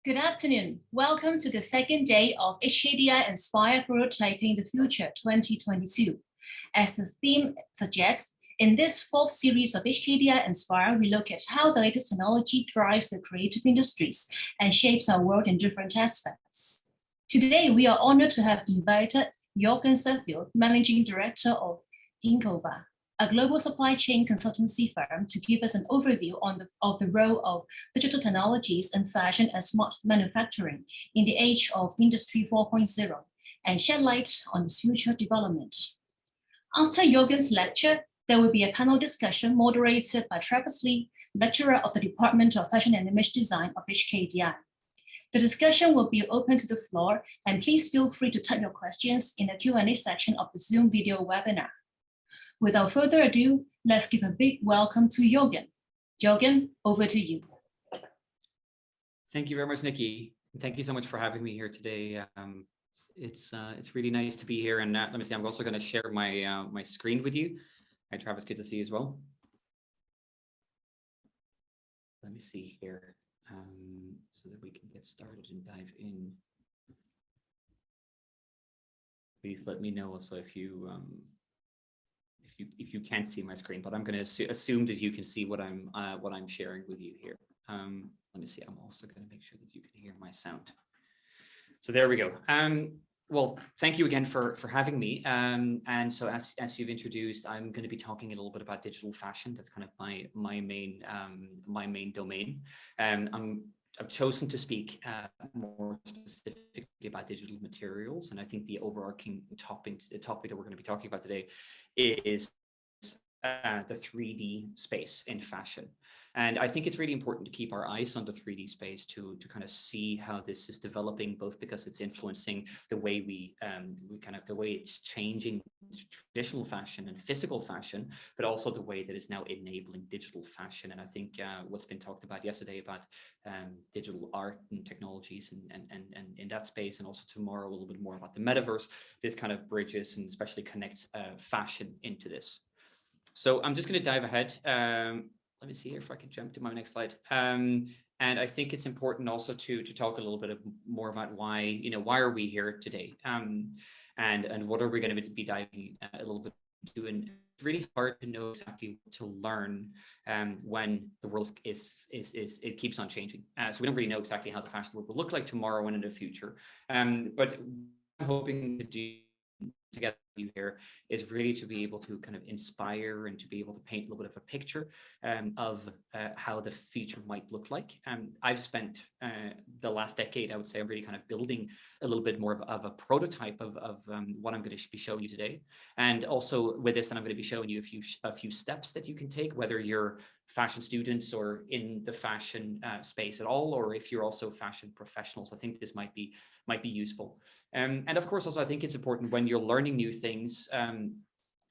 Good afternoon. Welcome to the second day of HKDI Inspire Prototyping the Future 2022. As the theme suggests, in this fourth series of HKDI Inspire, we look at how the latest technology drives the creative industries and shapes our world in different aspects. Today, we are honored to have invited Jorgen Sevild, Managing Director of INQOVA, a global supply chain consultancy firm, to give us an overview of the role of digital technologies in fashion and smart manufacturing in the age of Industry 4.0 and shed light on its future development. After Jorgen's lecture, there will be a panel discussion moderated by Travis Lee, lecturer of the Department of Fashion and Image Design of HKDI. The discussion will be open to the floor, and please feel free to type your questions in the Q&A section of the Zoom video webinar. Without further ado, let's give a big welcome to Jorgen. Jorgen, over to you. Thank you very much, Nikki. Thank you so much for having me here today. It's really nice to be here. And let me see, I'm also going to share my my screen with you. Hi, Travis, good to see you as well. Let me see here so that we can get started and dive in. Please let me know also if you can't see my screen, but I'm going to assume that you can see what I'm sharing with you here. Let me see. I'm also going to make sure that you can hear my sound. So there we go. Well, thank you again for having me. And so as you've introduced, I'm going to be talking a little bit about digital fashion. That's kind of my main domain. I've chosen to speak more specifically about digital materials, and I think the overarching topic that we're going to be talking about today is the 3D space in fashion. And I think it's really important to keep our eyes on the 3D space to kind of see how this is developing, both because it's influencing the way the way it's changing traditional fashion and physical fashion, but also the way that it's now enabling digital fashion. And I think what's been talked about yesterday about digital art and technologies and in that space, and also tomorrow a little bit more about the metaverse, this kind of bridges and especially connects fashion into this. So I'm just going to dive ahead. Let me see here if I can jump to my next slide. And I think it's important also to talk a little bit more about why are we here today, and what are we going to be diving a little bit into. And it's really hard to know exactly what to learn when the world it keeps on changing. So we don't really know exactly how the fashion world will look like tomorrow and in the future. But I'm hoping to do together with you here is really to be able to kind of inspire and to be able to paint a little bit of a picture of how the future might look like. I've spent the last decade, I would say, I'm really kind of building a little bit more of a prototype of what I'm going to be showing you today. And also with this, then I'm going to be showing you a few steps that you can take, whether you're fashion students or in the fashion space at all, or if you're also fashion professionals. I think this might be useful. And of course, also, I think it's important when you're learning new things,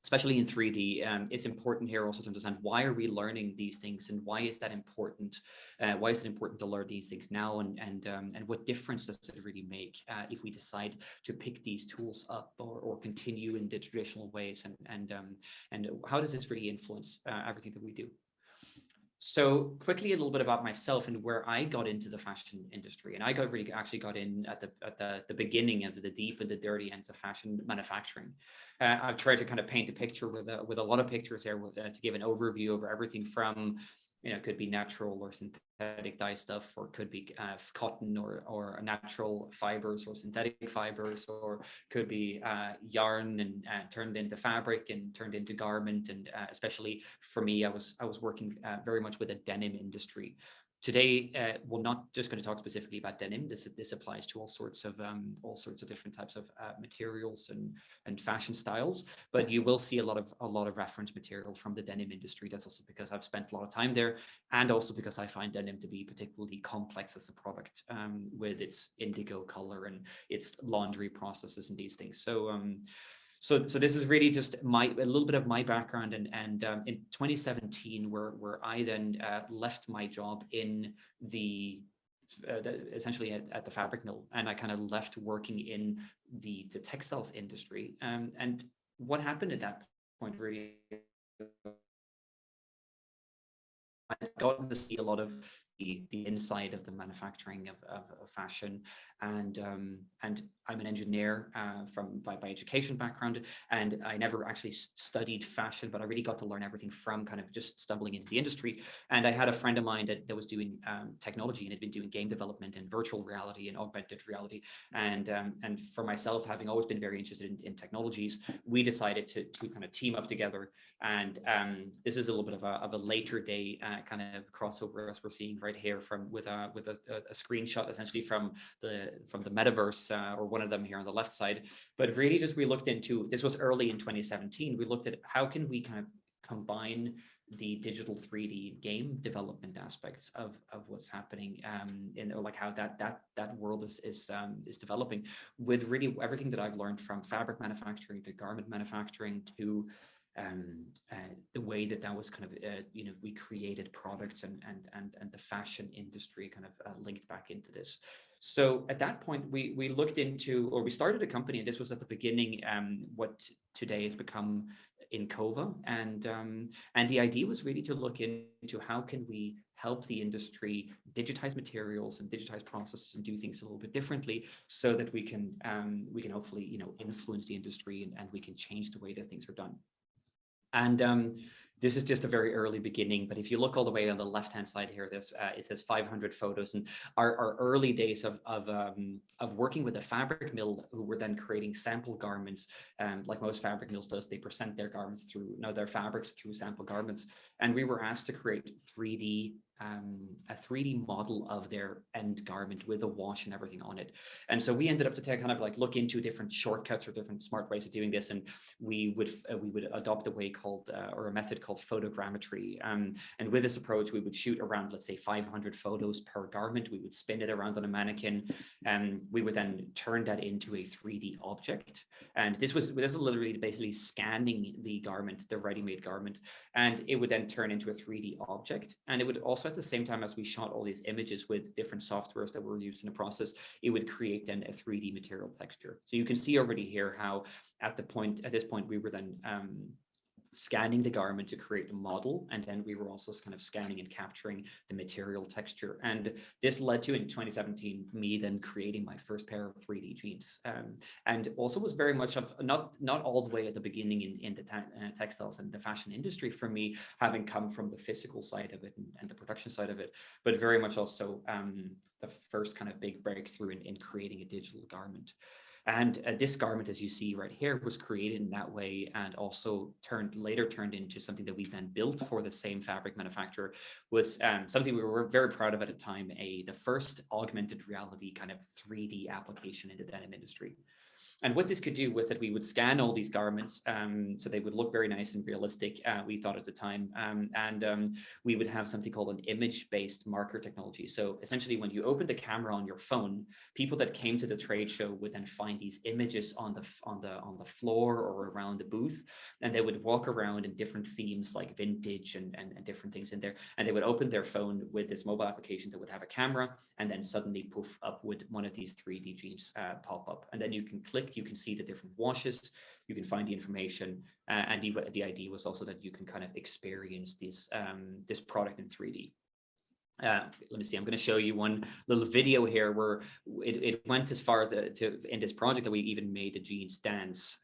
especially in 3D, it's important here also to understand why are we learning these things and why is that important? Why is it important to learn these things now? And what difference does it really make if we decide to pick these tools up or continue in the traditional ways? And how does this really influence everything that we do? So quickly, a little bit about myself and where I got into the fashion industry. And I actually got in at the beginning of the deep and the dirty ends of fashion manufacturing. I've tried to kind of paint a picture with a lot of pictures there to give an overview over everything from, it could be natural or synthetic dye stuff, or could be cotton or natural fibers or synthetic fibers, or could be yarn and turned into fabric and turned into garment. And especially for me, I was working very much with a denim industry. Today, we're not just going to talk specifically about denim. This applies to all sorts of different types of materials and fashion styles. But you will see a lot of reference material from the denim industry. That's also because I've spent a lot of time there, and also because I find denim to be particularly complex as a product with its indigo color and its laundry processes and these things. So this is really just a little bit of my background, and in 2017, where I then left my job in essentially at the fabric mill, and I kind of left working in the textiles industry. And what happened at that point really, I got to see a lot of the inside of the manufacturing of fashion, and I'm an engineer by education background, and I never actually studied fashion, but I really got to learn everything from kind of just stumbling into the industry. And I had a friend of mine that was doing technology and had been doing game development and virtual reality and augmented reality, and for myself, having always been very interested in technologies, we decided to kind of team up together. And this is a little bit of a later day kind of crossover, as we're seeing right here with a screenshot essentially from the metaverse, or one of them here on the left side. But really just we looked into, this was early in 2017, we looked at how can we kind of combine the digital 3D game development aspects of what's happening in, like how that world is developing, with really everything that I've learned from fabric manufacturing to garment manufacturing to the way that was kind of we created products and the fashion industry kind of linked back into this. So at that point we looked into, or we started a company, and this was at the beginning what today has become INQOVA, and the idea was really to look into how can we help the industry digitize materials and digitize processes and do things a little bit differently, so that we can hopefully influence the industry and we can change the way that things are done. And this is just a very early beginning, but if you look all the way on the left-hand side here, it says 500 photos, and our early days of working with a fabric mill who were then creating sample garments, like most fabric mills does, they present their garments their fabrics through sample garments, and we were asked to create a 3D model of their end garment with a wash and everything on it. And so we ended up to kind of like look into different shortcuts or different smart ways of doing this, and we would adopt a way called or a method called photogrammetry. And with this approach, we would shoot around, let's say, 500 photos per garment. We would spin it around on a mannequin, and we would then turn that into a 3D object. And this was literally basically scanning the garment, the ready-made garment, and it would then turn into a 3D object. And it would also, at the same time as we shot all these images with different softwares that were used in the process, it would create then a 3D material texture. So you can see already here how at this point we were then scanning the garment to create a model, and then we were also kind of scanning and capturing the material texture. And this led to, in 2017, me then creating my first pair of 3D jeans, and also was very much of not all the way at the beginning in the textiles and the fashion industry for me, having come from the physical side of it and the production side of it, but very much also the first kind of big breakthrough in creating a digital garment. And this garment, as you see right here, was created in that way, and also later turned into something that we then built for the same fabric manufacturer, was something we were very proud of at the time, the first augmented reality kind of 3D application in the denim industry. And what this could do was that we would scan all these garments, so they would look very nice and realistic, we thought at the time, and we would have something called an image-based marker technology. So essentially, when you open the camera on your phone, people that came to the trade show would then find these images on the floor or around the booth, and they would walk around in different themes like vintage and different things in there, and they would open their phone with this mobile application that would have a camera, and then suddenly poof, up would one of these 3D jeans pop up, and then you can click, you can see the different washes, you can find the information, and the idea was also that you can kind of experience this product in 3D. Let me see, I'm going to show you one little video here where it went as far in this project that we even made the jeans dance.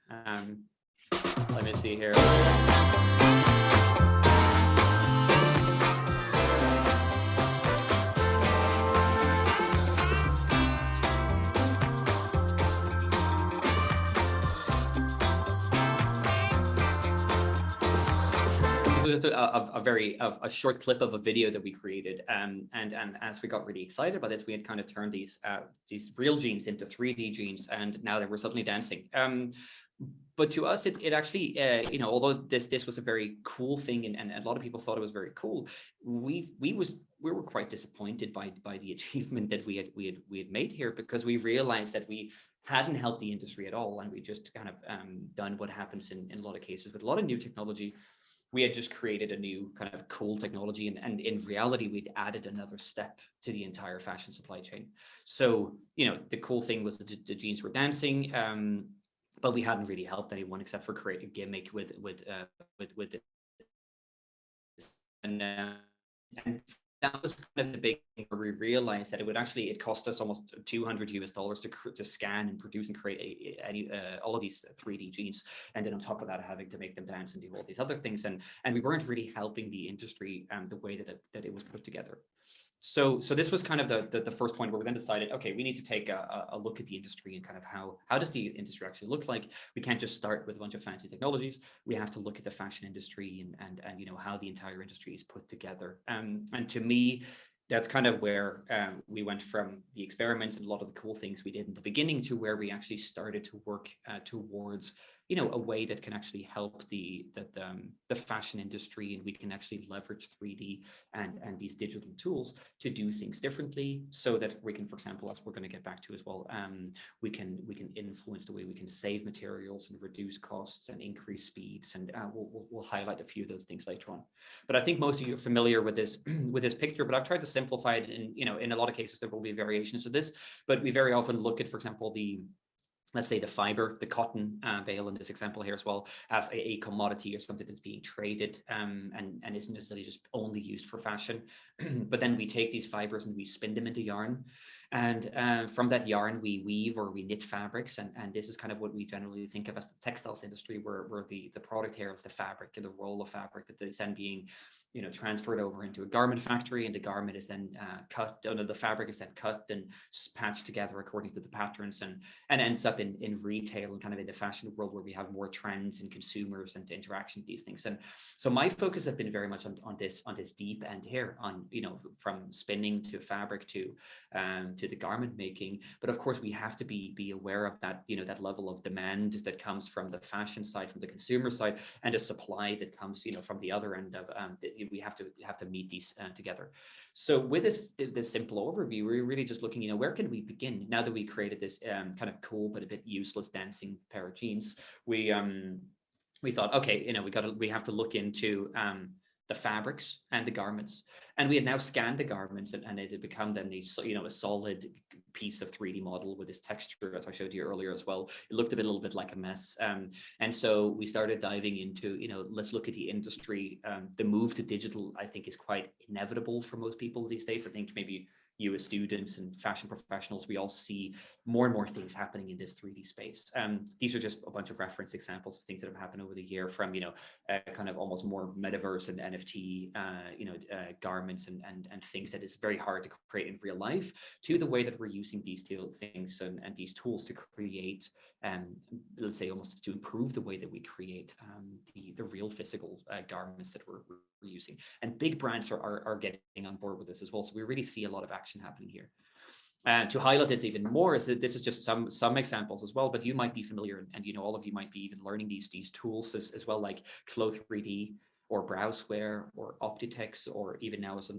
Let me see here. A short clip of a video that we created, and as we got really excited about this, we had kind of turned these real jeans into 3D jeans, and now they were suddenly dancing. But to us, it actually, although this was a very cool thing, and a lot of people thought it was very cool, we were quite disappointed by the achievement that we had made here, because we realized that we hadn't helped the industry at all, and we just kind of done what happens in a lot of cases with a lot of new technology. We had just created a new kind of cool technology, and in reality, we'd added another step to the entire fashion supply chain. So, the cool thing was that the jeans were dancing, but we hadn't really helped anyone except for create a gimmick with and that was kind of the big thing where we realized that it cost us almost $200 to scan and produce and create all of these 3D genes, and then on top of that having to make them dance and do all these other things, and we weren't really helping the industry the way that it was put together. So this was kind of the first point where we then decided, okay, we need to take a look at the industry and kind of how does the industry actually look like. We can't just start with a bunch of fancy technologies. We have to look at the fashion industry and you know, how the entire industry is put together. And to me, that's kind of where we went from the experiments and a lot of the cool things we did in the beginning to where we actually started to work towards, you know, a way that can actually help the fashion industry, and we can actually leverage 3D and these digital tools to do things differently, so that we can, for example, as we're going to get back to as well, we can influence the way we can save materials and reduce costs and increase speeds, and we'll highlight a few of those things later on. But I think most of you are familiar with this picture, but I've tried to simplify it. In, you know, in a lot of cases there will be variations of this, but we very often look at, for example, let's say the fiber, the cotton bale in this example here as well, as a commodity or something that's being traded and isn't necessarily just only used for fashion. But then we take these fibers and we spin them into yarn. And from that yarn, we weave or we knit fabrics. And this is kind of what we generally think of as the textiles industry, where the product here is the fabric and the roll of fabric that is then being, you know, transferred over into a garment factory, and the garment is then the fabric is then cut and patched together according to the patterns, and ends up in retail and kind of in the fashion world, where we have more trends and consumers and interaction with these things. And so my focus has been very much on this deep end here, on, you know, from spinning to fabric to the garment making. But of course we have to be aware of that, you know, that level of demand that comes from the fashion side, from the consumer side, and a supply that comes, you know, from the other end of we have to meet these together. So with this simple overview, we're really just looking, you know, where can we begin now that we created this kind of cool but a bit useless dancing pair of jeans. We thought, okay, you know, we have to look into the fabrics and the garments, and we had now scanned the garments, and it had become then these, you know, a solid piece of 3D model with this texture, as I showed you earlier as well. It looked a little bit like a mess, and so we started diving into, you know, let's look at the industry. The move to digital, I think, is quite inevitable for most people these days. I think maybe you as students and fashion professionals, we all see more and more things happening in this 3D space. These are just a bunch of reference examples of things that have happened over the year, from, you know, kind of almost more metaverse and NFT, you know, garments and things that is very hard to create in real life, to the way that we're using these things and these tools to create, let's say, almost to improve the way that we create the real physical garments that we're using. And big brands are getting on board with this as well. So we really see a lot of action happening here. To highlight this even more, is that this is just some examples as well, but you might be familiar, and you know, all of you might be even learning these tools as well, like Clo3D or Browseware or Optitex, or even now some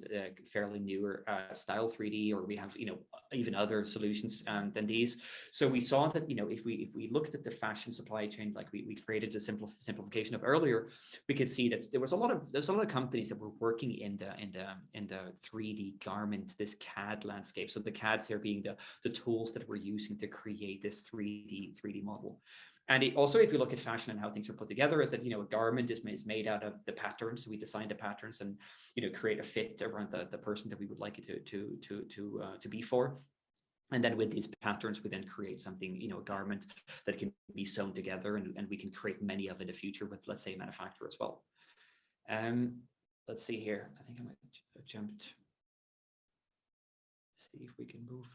fairly newer Style3D, or we have, you know, even other solutions than these. So we saw that, you know, if we looked at the fashion supply chain, like we created a simplification of earlier, we could see that there's a lot of companies that were working in the 3D garment, this CAD landscape. So the CADs here being the tools that we're using to create this 3D model. And also, if you look at fashion and how things are put together, is that, you know, a garment is made out of the patterns. So we design the patterns and, you know, create a fit around the person that we would like it to be for. And then with these patterns, we then create something, you know, a garment that can be sewn together, and we can create many of in the future with, let's say, a manufacturer as well. Let's see here. I think I might have jumped. See if we can move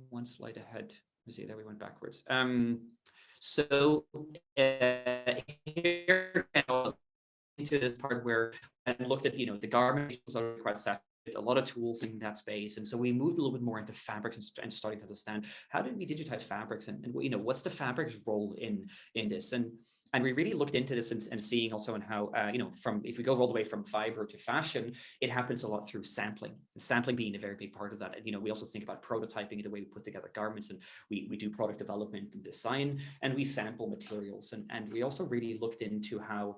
one slide ahead. Let's see, there we went backwards. So here into this part where I looked at, you know, the garments was already quite saturated, a lot of tools in that space, and so we moved a little bit more into fabrics and starting to understand, how did we digitize fabrics, and you know, what's the fabric's role in this, and we really looked into this and seeing also on how, you know, if we go all the way from fiber to fashion, it happens a lot through sampling. And sampling being a very big part of that. And, you know, we also think about prototyping, the way we put together garments, and we do product development and design, and we sample materials. And we also really looked into how,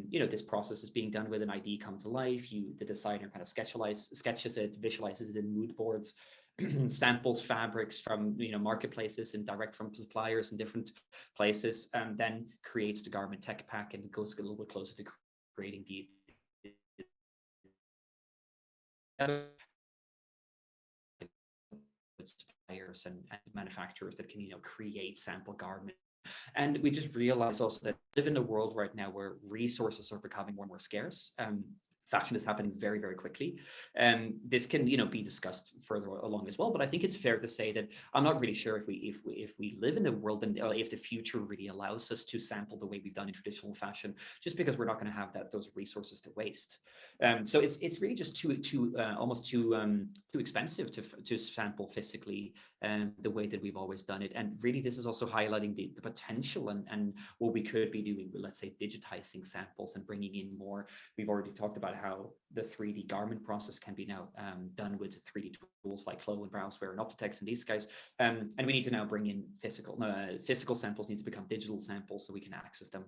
you know, this process is being done with an ID come to life. The designer kind of sketches it, visualizes it in mood boards, samples fabrics from, you know, marketplaces and direct from suppliers in different places, and then creates the garment tech pack, and goes a little bit closer to creating suppliers and manufacturers that can, create sample garments. And we just realized also that we live in a world right now where resources are becoming more and more scarce. Fashion is happening very, very quickly. This can, be discussed further along as well. But I think it's fair to say that I'm not really sure if we live in a world and if the future really allows us to sample the way we've done in traditional fashion, just because we're not going to have those resources to waste. So it's really just almost too expensive to sample physically the way that we've always done it. And really, this is also highlighting the potential and what we could be doing with, let's say, digitizing samples and bringing in more. We've already talked about how the 3D garment process can be now done with 3D tools like Clo and Browseware and Optitex and these guys. And we need to now bring in physical samples need to become digital samples so we can access them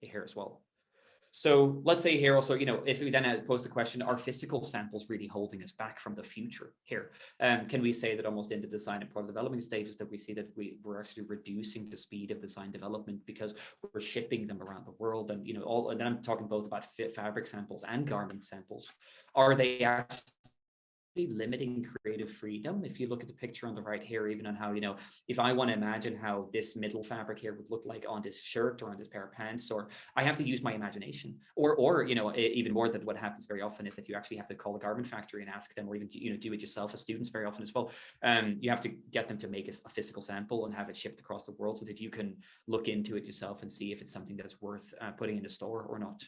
here as well. So let's say here also, if we then pose the question, are physical samples really holding us back from the future here? Can we say that almost in the design and product development stages that we see that we're actually reducing the speed of design development because we're shipping them around the world? And, and then I'm talking both about fabric samples and garment samples. Are they actually limiting creative freedom? If you look at the picture on the right here, even on how, if I want to imagine how this middle fabric here would look like on this shirt or on this pair of pants, or I have to use my imagination, or even more than what happens very often is that you actually have to call a garment factory and ask them, or even do it yourself as students very often as well. You have to get them to make a physical sample and have it shipped across the world so that you can look into it yourself and see if it's something that's worth putting in the store or not.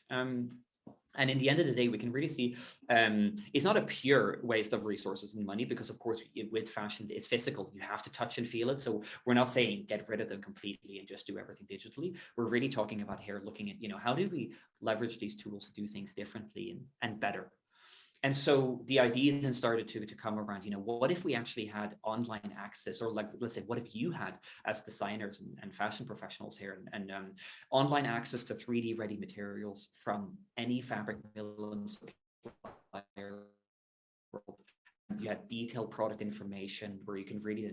And in the end of the day, we can really see it's not a pure waste of resources and money, because of course with fashion, it's physical. You have to touch and feel it. So we're not saying get rid of them completely and just do everything digitally. We're really talking about here looking at, how do we leverage these tools to do things differently and better? And so the idea then started to come around, what if we actually had online access, or let's say, what if you had, as designers and fashion professionals here, and online access to 3D ready materials from any fabric mill and supplier world. You had detailed product information where you can really,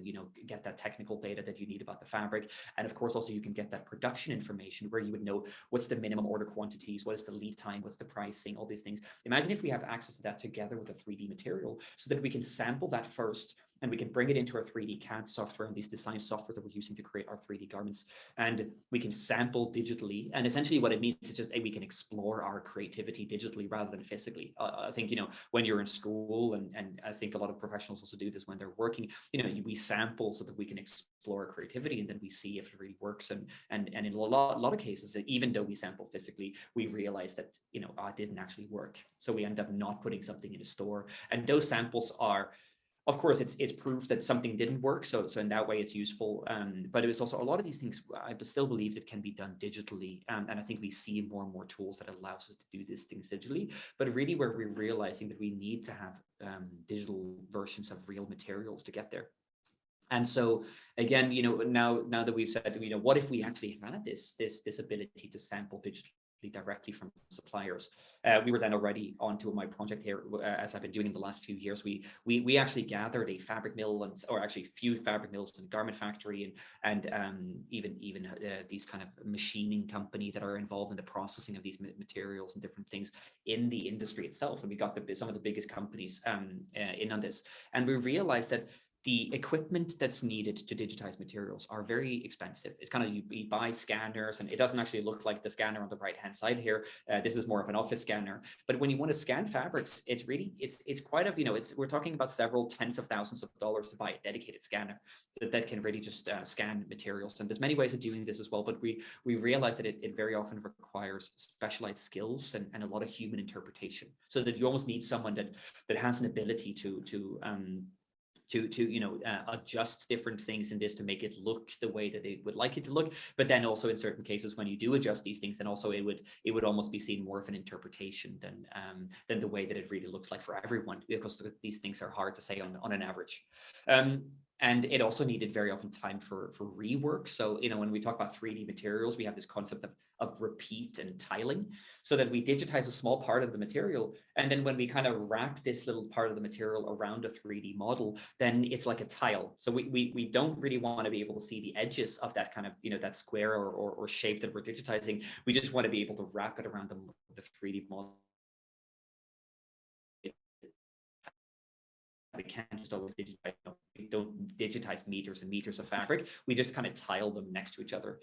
get that technical data that you need about the fabric. And of course, also you can get that production information where you would know what's the minimum order quantities, what is the lead time, what's the pricing, all these things. Imagine if we have access to that together with a 3D material so that we can sample that first and we can bring it into our 3D CAD software and these design software that we're using to create our 3D garments. And we can sample digitally. And essentially what it means is just we can explore our creativity digitally rather than physically. I think, when you're in school, and I think a lot of professionals also do this when they're working, we sample so that we can explore our creativity, and then we see if it really works. And in a lot of cases, even though we sample physically, we realize that, it didn't actually work. So we end up not putting something in a store. And those samples are, of course, it's proof that something didn't work. So in that way, it's useful. But it was also a lot of these things, I still believe it can be done digitally. And I think we see more and more tools that allows us to do these things digitally. But really where we're realizing that we need to have digital versions of real materials to get there. And so again, now that we've said, what if we actually had this ability to sample digitally directly from suppliers? We were then already onto my project here, as I've been doing in the last few years. We actually gathered a fabric mill or actually a few fabric mills and garment factory and even these kind of machining company that are involved in the processing of these materials and different things in the industry itself. And we got some of the biggest companies in on this, and we realized that the equipment that's needed to digitize materials are very expensive. It's kind of, you buy scanners, and it doesn't actually look like the scanner on the right-hand side here. This is more of an office scanner. But when you want to scan fabrics, it's quite a, we're talking about several tens of thousands of dollars to buy a dedicated scanner that can really just scan materials. And there's many ways of doing this as well, but we realize that it very often requires specialized skills and a lot of human interpretation, so that you almost need someone that has an ability to adjust different things in this to make it look the way that they would like it to look. But then also in certain cases, when you do adjust these things, then also it would almost be seen more of an interpretation than the way that it really looks like for everyone, because these things are hard to say on an average. And it also needed very often time for rework. So, when we talk about 3D materials, we have this concept of repeat and tiling, so that we digitize a small part of the material. And then when we kind of wrap this little part of the material around a 3D model, then it's like a tile. So we don't really want to be able to see the edges of that kind of, that square or shape that we're digitizing. We just want to be able to wrap it around the 3D model we can't just always digitize, we don't digitize meters and meters of fabric. We just kind of tile them next to each other.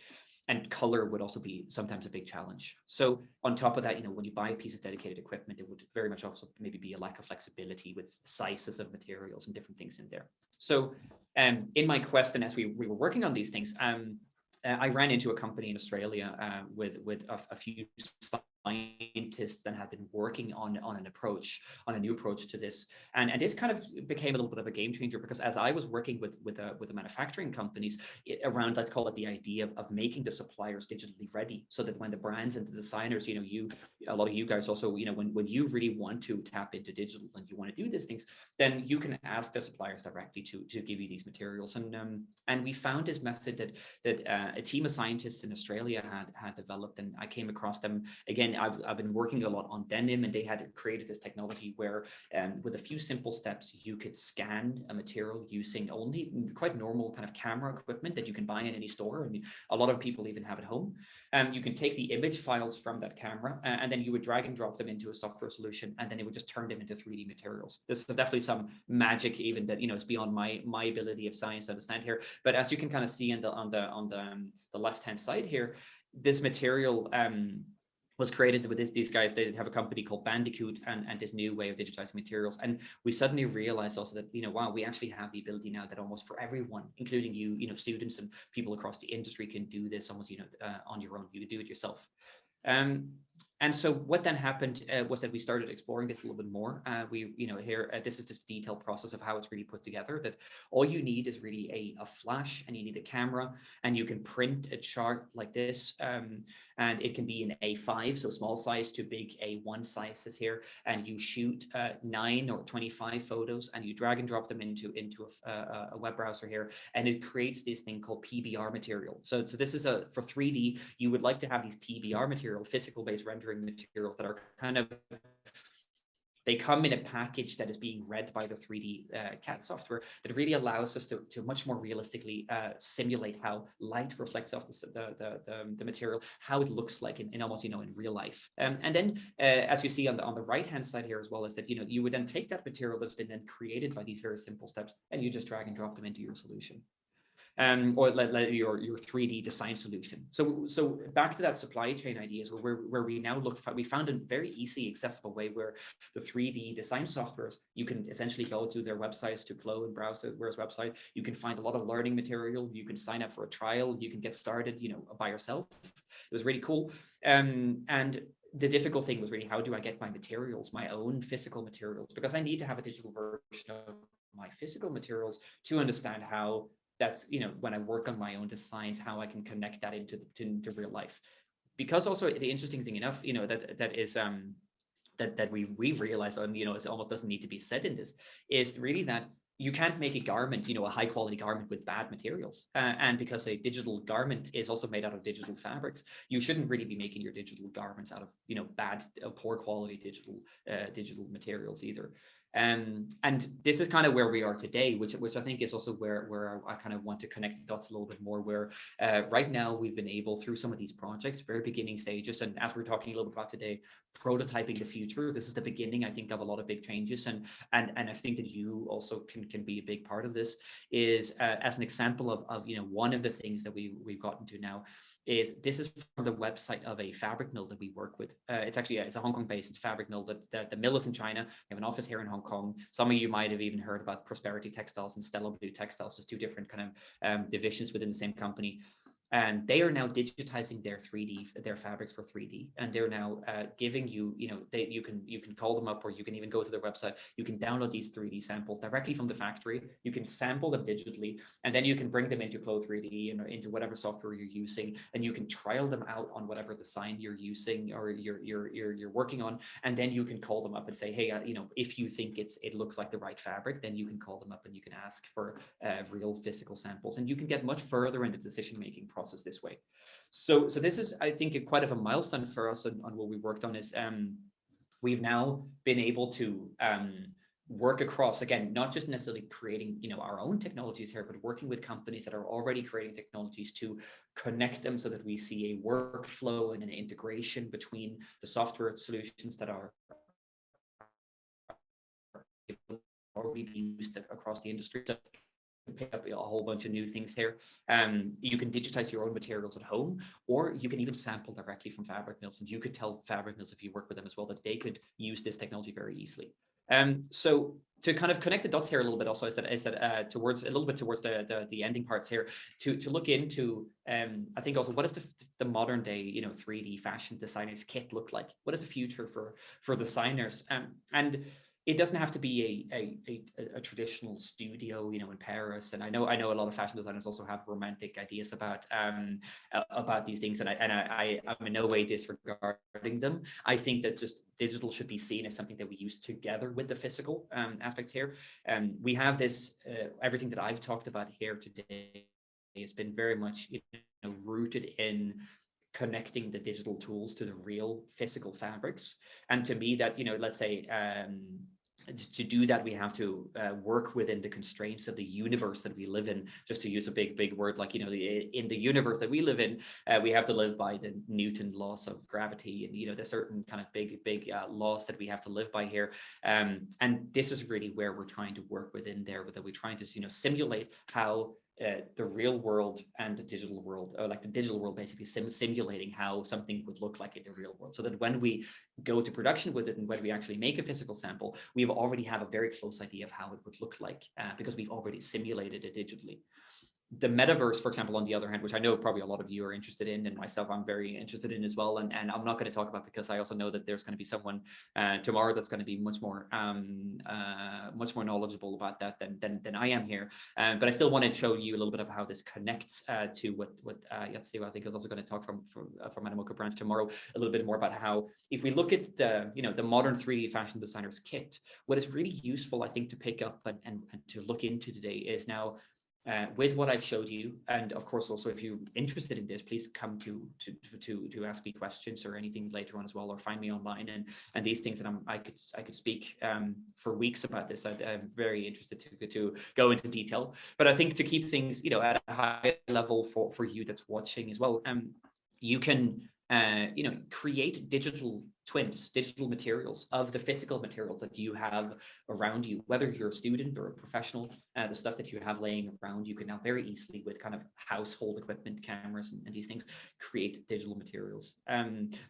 And color would also be sometimes a big challenge. So on top of that, when you buy a piece of dedicated equipment, it would very much also maybe be a lack of flexibility with sizes of materials and different things in there. So in my quest, and as we were working on these things, I ran into a company in Australia with a few scientists that had been working on a new approach to this, and this kind of became a little bit of a game changer, because as I was working with the manufacturing companies around, let's call it, the idea of making the suppliers digitally ready, so that when the brands and the designers, a lot of you guys also, when you really want to tap into digital and you want to do these things, then you can ask the suppliers directly to give you these materials, and we found this method that a team of scientists in Australia had developed, and I came across them again. I've been working a lot on denim, and they had created this technology where with a few simple steps, you could scan a material using only quite normal kind of camera equipment that you can buy in any store, and a lot of people even have at home. You can take the image files from that camera, and then you would drag and drop them into a software solution, and then it would just turn them into 3D materials. This is definitely some magic, even that it's beyond my ability of science to understand here. But as you can kind of see on the left-hand side here, this material was created with these guys. They have a company called Bandicoot, and this new way of digitizing materials. And we suddenly realized also that, wow, we actually have the ability now that almost for everyone, including you, students and people across the industry, can do this almost, on your own. You can do it yourself. And so what then happened was that we started exploring this a little bit more. Here, this is just a detailed process of how it's really put together, that all you need is really a flash, and you need a camera, and you can print a chart like this. And it can be in A5, so small size, to big A1 sizes here. And you shoot 9 or 25 photos, and you drag and drop them into a web browser here. And it creates this thing called PBR material. So this is for 3D, you would like to have these PBR material, physical-based rendering materials, that are kind of, they come in a package that is being read by the 3D CAD software, that really allows us to much more realistically simulate how light reflects off the material, how it looks like in almost, in real life. And then as you see on the right-hand side here as well, is that, you would then take that material that's been then created by these very simple steps, and you just drag and drop them into your solution. Or your 3D design solution. So back to that supply chain ideas, where we now we found a very easy, accessible way where the 3D design softwares, you can essentially go to their websites, to Flow and browse their website. You can find a lot of learning material. You can sign up for a trial. You can get started, by yourself. It was really cool. And the difficult thing was really, how do I get my materials, my own physical materials? Because I need to have a digital version of my physical materials to understand how that's, when I work on my own designs, how I can connect that into real life. Because also the interesting thing enough, that we've realized, and it almost doesn't need to be said in this, is really that you can't make a garment, a high quality garment, with bad materials. And because a digital garment is also made out of digital fabrics, you shouldn't really be making your digital garments out of bad, poor quality digital materials either. And this is kind of where we are today, which I think is also where I kind of want to connect the dots a little bit more, where right now we've been able, through some of these projects, very beginning stages, and as we're talking a little bit about today, prototyping the future. This is the beginning, I think, of a lot of big changes, and I think that you also can be a big part of this. Is as an example of one of the things that we've gotten to now, is this is from the website of a fabric mill that we work with. It's a Hong Kong based fabric mill. That the mill is in China. We have an office here in Hong Kong. Some of you might have even heard about Prosperity Textiles and Stella Blue Textiles. There's two different kind of divisions within the same company. And they are now digitizing their fabrics for 3D, and they're now giving you, you can call them up, or you can even go to their website. You can download these 3D samples directly from the factory. You can sample them digitally, and then you can bring them into Flow 3D and into whatever software you're using, and you can trial them out on whatever design you're using or you're working on, and then you can call them up and say, hey, if you think it looks like the right fabric, then you can call them up and you can ask for real physical samples, and you can get much further into decision-making process this way. So this is, I think, quite of a milestone for us on what we worked on. Is we've now been able to work across, again, not just necessarily creating our own technologies here, but working with companies that are already creating technologies to connect them, so that we see a workflow and an integration between the software solutions that are already being used across the industry. So pick up a whole bunch of new things here. You can digitize your own materials at home, or you can even sample directly from fabric mills, and you could tell fabric mills, if you work with them as well, that they could use this technology very easily. So to kind of connect the dots here a little bit also is that towards the ending parts here, to look into I think also, what does the modern day 3D fashion designers kit look like? What is the future for designers? And it doesn't have to be a traditional studio, in Paris. And I know a lot of fashion designers also have romantic ideas about these things, and I'm in no way disregarding them. I think that just digital should be seen as something that we use together with the physical aspects here. We have this everything that I've talked about here today has been very much rooted in connecting the digital tools to the real physical fabrics. And to me, that let's say to do that, we have to work within the constraints of the universe that we live in. Just to use a big word, like in the universe that we live in, we have to live by the Newton laws of gravity, and there's certain kind of big laws that we have to live by here. And this is really where we're trying to work within there, that we're trying to simulate how the real world and the digital world, or like the digital world basically simulating how something would look like in the real world, so that when we go to production with it and when we actually make a physical sample, we already have a very close idea of how it would look like, because we've already simulated it digitally. The metaverse, for example, on the other hand, which I know probably a lot of you are interested in, and myself, I'm very interested in as well. And I'm not going to talk about, because I also know that there's going to be someone tomorrow that's going to be much more knowledgeable about that than I am here. But I still want to show you a little bit of how this connects to what Yatsi, I think, is also going to talk from Animoca Brands tomorrow, a little bit more about how, if we look at the modern 3D fashion designers kit, what is really useful, I think, to pick up and to look into today is now, with what I've showed you, and of course also, if you're interested in this, please come to ask me questions or anything later on as well, or find me online and these things. And I could speak for weeks about this. I'm very interested to go into detail, but I think to keep things at a high level for you that's watching as well, you can create digital twins, digital materials of the physical materials that you have around you, whether you're a student or a professional. The stuff that you have laying around, you can now very easily, with kind of household equipment, cameras and these things, create digital materials.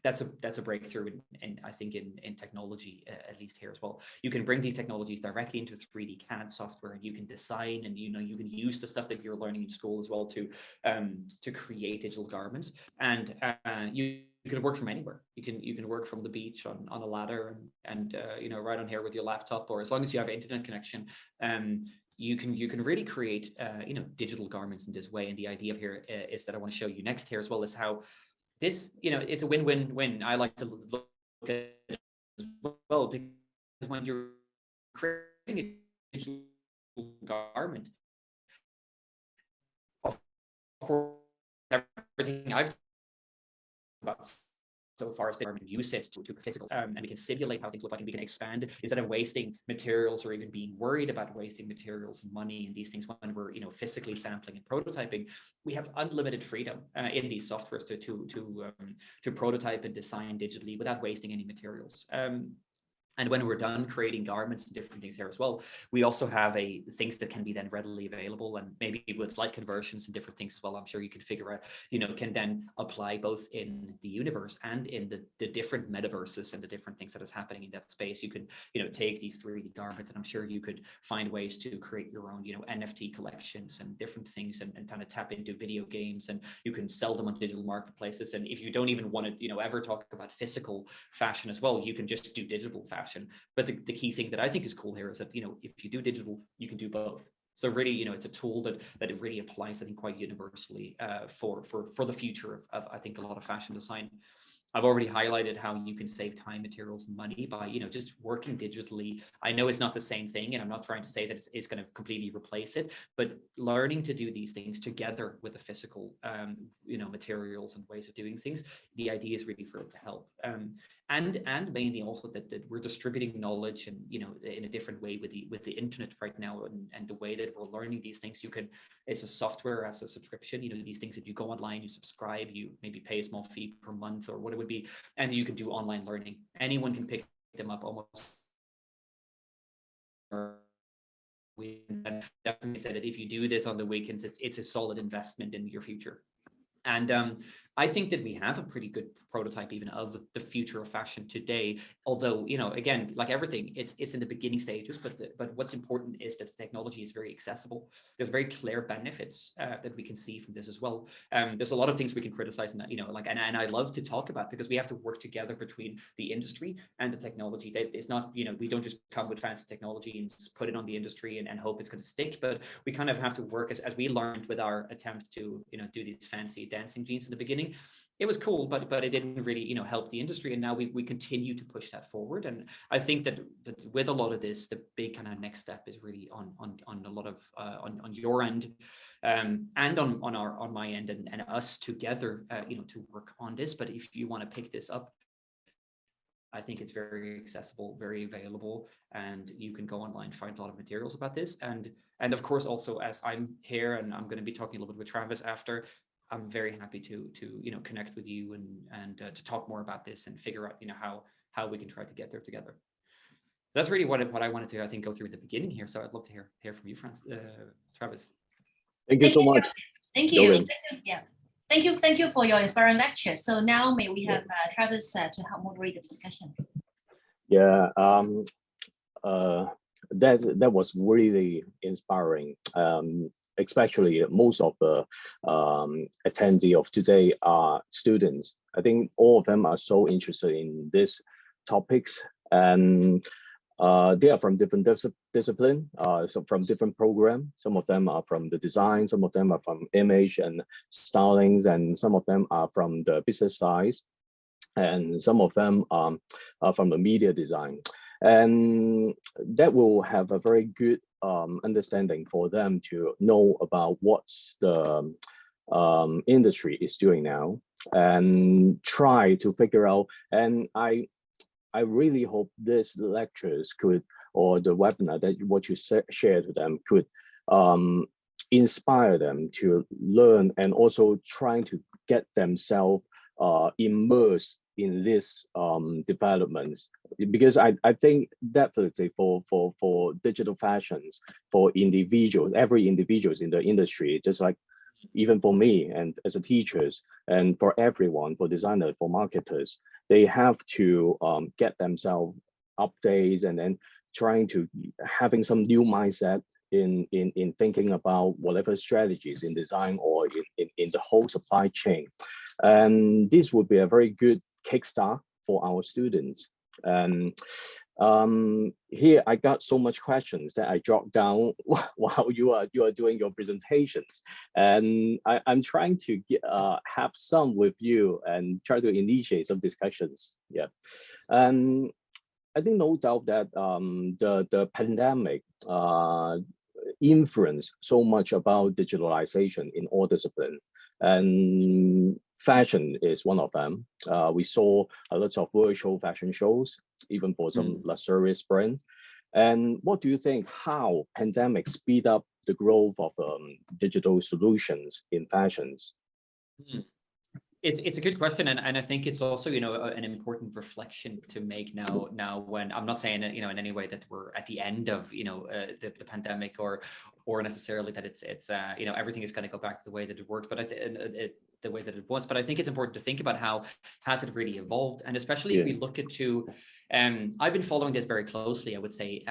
That's a breakthrough in I think in technology, at least here as well. You can bring these technologies directly into 3D CAD software, and you can design, and you can use the stuff that you're learning in school as well to create digital garments. And you can work from anywhere. You can work from the beach on a ladder and right on here with your laptop, or as long as you have internet connection, you can really create digital garments in this way. And the idea here is that I want to show you next here as well, is how this it's a win-win-win. I like to look at it as well, because when you're creating a digital garment, of course, everything I've about so far has been use it to physical, and we can simulate how things look like, and we can expand instead of wasting materials, or even being worried about wasting materials and money and these things when we're physically sampling and prototyping. We have unlimited freedom in these softwares to prototype and design digitally without wasting any materials. And when we're done creating garments and different things here as well, we also have things that can be then readily available, and maybe with slight conversions and different things as well. I'm sure you can figure out, can then apply both in the universe and in the different metaverses and the different things that is happening in that space. You can, take these 3D garments, and I'm sure you could find ways to create your own, NFT collections and different things, and kind of tap into video games, and you can sell them on digital marketplaces. And if you don't even want to, ever talk about physical fashion as well, you can just do digital fashion. But the key thing that I think is cool here is that, if you do digital, you can do both. So really, it's a tool that it really applies, I think, quite universally for the future of I think, a lot of fashion design. I've already highlighted how you can save time, materials, and money by, just working digitally. I know it's not the same thing, and I'm not trying to say that it's going to completely replace it, but learning to do these things together with the physical, materials and ways of doing things, the idea is really for it to help. And mainly also that we're distributing knowledge, and in a different way with the internet right now, and the way that we're learning these things. It's a software as a subscription. These things that you go online, you subscribe, you maybe pay a small fee per month or what it would be, and you can do online learning. Anyone can pick them up almost we definitely said that if you do this on the weekends, it's a solid investment in your future. And I think that we have a pretty good prototype even of the future of fashion today. Although, you know, again, like everything, it's in the beginning stages. But what's important is that the technology is very accessible. There's very clear benefits that we can see from this as well. There's a lot of things we can criticize, and you know, like, and I love to talk about, because we have to work together between the industry and the technology. It's not, you know, we don't just come with fancy technology and just put it on the industry and hope it's going to stick. But we kind of have to work as we learned with our attempt to, you know, do these fancy dancing jeans in the beginning. It was cool, but it didn't really, you know, help the industry. And now we continue to push that forward. And I think that with a lot of this, the big kind of next step is really on a lot of on your end, and on my end, and us together, you know, to work on this. But if you want to pick this up, I think it's very accessible, very available, and you can go online, find a lot of materials about this. And of course, also, as I'm here and I'm going to be talking a little bit with Travis after, I'm very happy to you know, connect with you and to talk more about this and figure out, you know, how we can try to get there together. That's really what I wanted to, I think, go through at the beginning here. So I'd love to hear from you, Travis. Thank you so much. Thank you. Jørgen. Yeah. Thank you for your inspiring lecture. So now may we have Travis to help moderate the discussion. Yeah, that was really inspiring. Especially most of the attendees of today are students. I think all of them are so interested in these topics, and they are from different discipline, so from different program. Some of them are from the design, some of them are from image and stylings, and some of them are from the business side, and some of them are from the media design. And that will have a very good understanding for them to know about what's the industry is doing now, and try to figure out. And I really hope this lectures could, or the webinar that what you share to them could inspire them to learn, and also trying to get themselves immersed in this developments. Because I think definitely for digital fashions, for individuals, every individuals in the industry, just like even for me and as a teachers, and for everyone, for designers, for marketers, they have to get themselves updates, and then trying to having some new mindset in thinking about whatever strategies in design or in the whole supply chain. And this would be a very good kickstart for our students. And here I got so much questions that I jot down while you are doing your presentations, and I'm trying to have some with you and try to initiate some discussions. Yeah, and I think no doubt that the pandemic influenced so much about digitalization in all disciplines, and fashion is one of them. We saw a lot of virtual fashion shows, even for some luxurious brands. And what do you think, how pandemic speed up the growth of digital solutions in fashions? It's a good question, and I think it's also, you know, an important reflection to make now when I'm not saying, you know, in any way that we're at the end of, you know, the pandemic, or necessarily that it's you know, everything is going to go back to the way that it worked, but the way that it was. But I think it's important to think about how has it really evolved, and especially if we look at I've been following this very closely, I would say,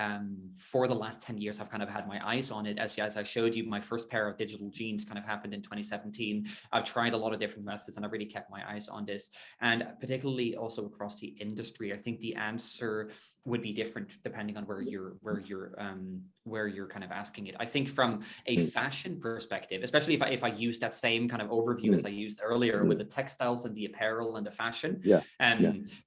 for the last 10 years. I've kind of had my eyes on it. As I showed you, my first pair of digital jeans kind of happened in 2017. I've tried a lot of different methods, and I really kept my eyes on this. And particularly also across the industry, I think the answer would be different depending on where you're kind of asking it. I think from a fashion perspective, especially if I use that same kind of overview as I used earlier with the textiles and the apparel and the fashion,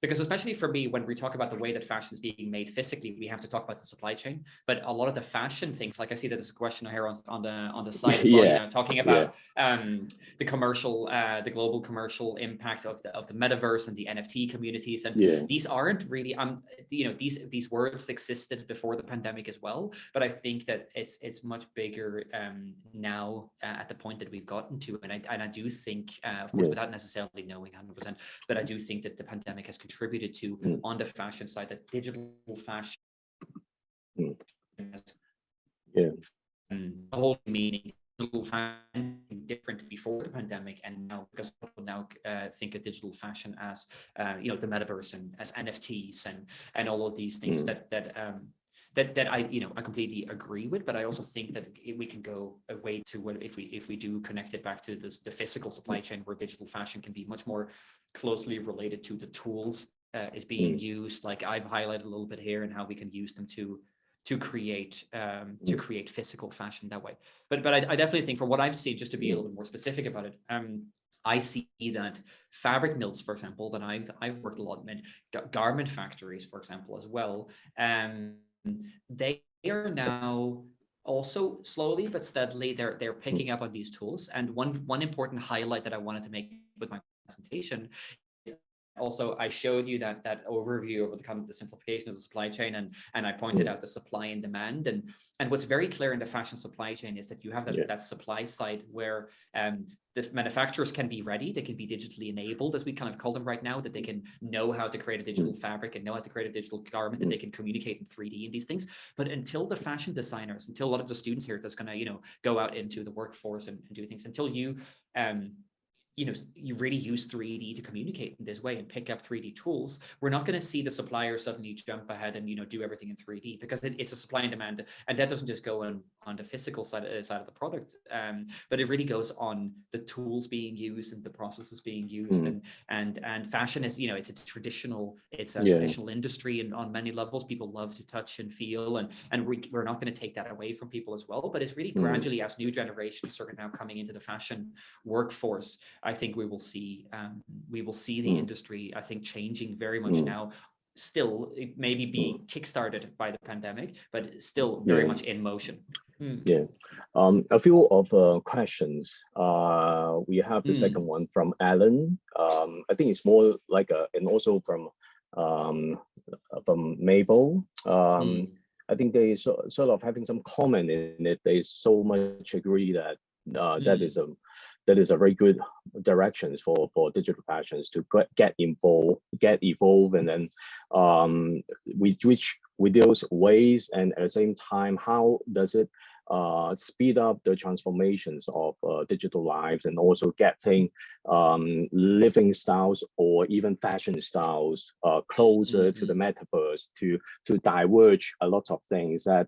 because especially for me, when we talk about the way that fashion is being made physically, we have to talk about the supply chain. But a lot of the fashion things, like I see that there's a question here on the side as well, you know, talking about the commercial, the global commercial impact of the metaverse and the NFT communities, and these aren't really you know, these words existed before the pandemic as well, but I think that it's much bigger now at the point that we've gotten to, and I do think, of course, without necessarily knowing 100%, but I do think that the pandemic has contributed to on the fashion side, that digital fashion Yeah. The whole meaning digital fashion different before the pandemic and now, because people now think of digital fashion as you know, the metaverse and as NFTs and all of these things that I, you know, I completely agree with, but I also think that we can go away to what if we do connect it back to this, the physical supply chain, where digital fashion can be much more closely related to the tools is being used, like I've highlighted a little bit here, and how we can use them to create physical fashion that way. But I definitely think, from what I've seen, just to be a little bit more specific about it, I see that fabric mills, for example, that I've worked a lot in, garment factories, for example, as well. They are now also slowly but steadily they're picking up on these tools. And one important highlight that I wanted to make with my presentation, also I showed you that overview of the kind of the simplification of the supply chain, and I pointed out the supply and demand, and what's very clear in the fashion supply chain is that you have that supply side where the manufacturers can be ready, they can be digitally enabled, as we kind of call them right now, that they can know how to create a digital fabric and know how to create a digital garment, that they can communicate in 3D and these things. But until the fashion designers, until a lot of the students here that's going to, you know, go out into the workforce and do things, until you you know, you really use 3D to communicate in this way and pick up 3D tools, we're not going to see the supplier suddenly jump ahead and, you know, do everything in 3D, because it's a supply and demand, and that doesn't just go on the physical side of the product, but it really goes on the tools being used and the processes being used, and fashion is, you know, it's a traditional industry, and on many levels people love to touch and feel, and we're not going to take that away from people as well. But it's really gradually, as new generations are now coming into the fashion workforce, I think we will see the industry, I think, changing very much now. Still, it maybe be kickstarted by the pandemic, but still very much in motion. A few of questions. We have the second one from Alan. I think it's more like and also from Mabel. I think they sort of having some comment in it. They so much agree that that is a very good directions for digital fashions to get evolved, and then with those ways, and at the same time, how does it speed up the transformations of digital lives, and also getting living styles or even fashion styles closer to the metaverse, to diverge a lot of things that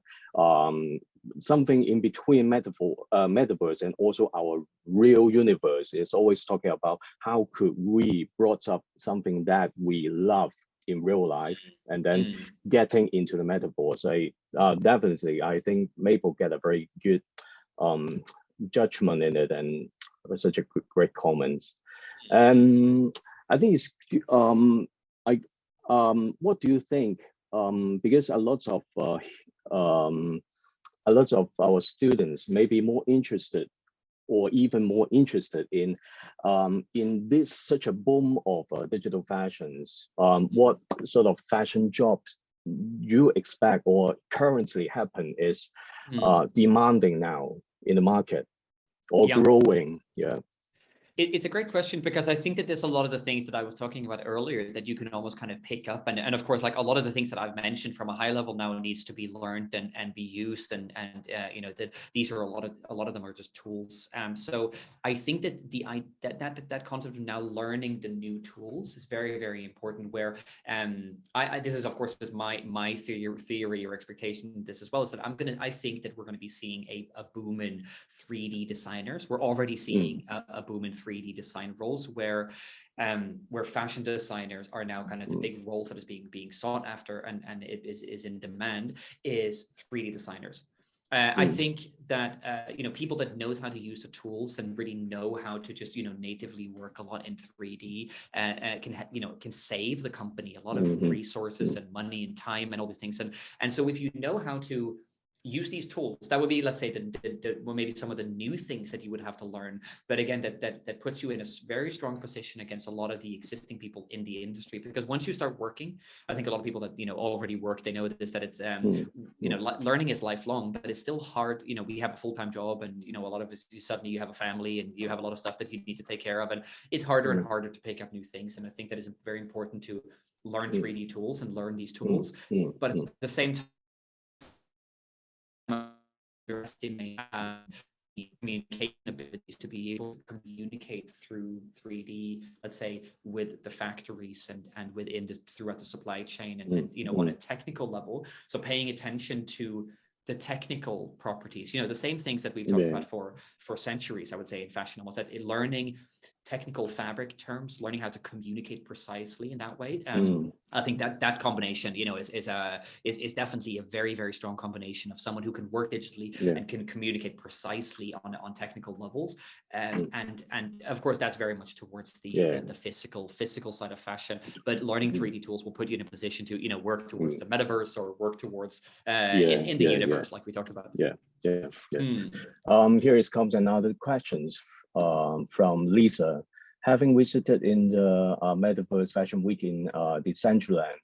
something in between metaverse and also our real universe is always talking about how could we brought up something that we love in real life and then getting into the metaverse. Definitely, I think Maple get a very good judgment in it, and such a great comments. And I think it's what do you think? Because a lot of our students may be more interested, or even more interested in this such a boom of digital fashions. What sort of fashion jobs you expect or currently happen is demanding now in the market, or growing? It's a great question, because I think that there's a lot of the things that I was talking about earlier that you can almost kind of pick up. And of course, like a lot of the things that I've mentioned from a high level now needs to be learned and be used. And you know, that these are a lot of them are just tools. So I think that that concept of now learning the new tools is very, very important, where this is, of course, is my theory or expectation this as well, is that I think that we're going to be seeing a boom in 3D designers. We're already seeing a boom in 3D design roles, where fashion designers are now kind of the big roles that is being sought after, and it is in demand, is 3D designers. I think that you know, people that knows how to use the tools and really know how to just, you know, natively work a lot in 3D can save the company a lot of resources and money and time and all these things. And so if you know how to use these tools, that would be, let's say, well, maybe some of the new things that you would have to learn, but again, that puts you in a very strong position against a lot of the existing people in the industry. Because once you start working, I think a lot of people that, you know, already work, they know this, that it's you know, learning is lifelong, but it's still hard. You know, we have a full-time job, and you know, a lot of it, suddenly you have a family and you have a lot of stuff that you need to take care of, and it's harder and harder to pick up new things. And I think that is very important to learn 3D tools and learn these tools, but at the same time, underestimate communication abilities to be able to communicate through 3D, let's say, with the factories and within throughout the supply chain, and you know, on a technical level. So paying attention to the technical properties, you know, the same things that we've talked about for centuries, I would say, in fashion, almost, that learning technical fabric terms, learning how to communicate precisely in that way. I think that combination, you know, is definitely a very, very strong combination of someone who can work digitally and can communicate precisely on technical levels. And of course, that's very much towards the physical side of fashion. But learning 3D tools will put you in a position to, you know, work towards the metaverse or work towards in the universe, like we talked about. Here comes another questions from Lisa. Having visited in the Metaverse Fashion Week in Decentraland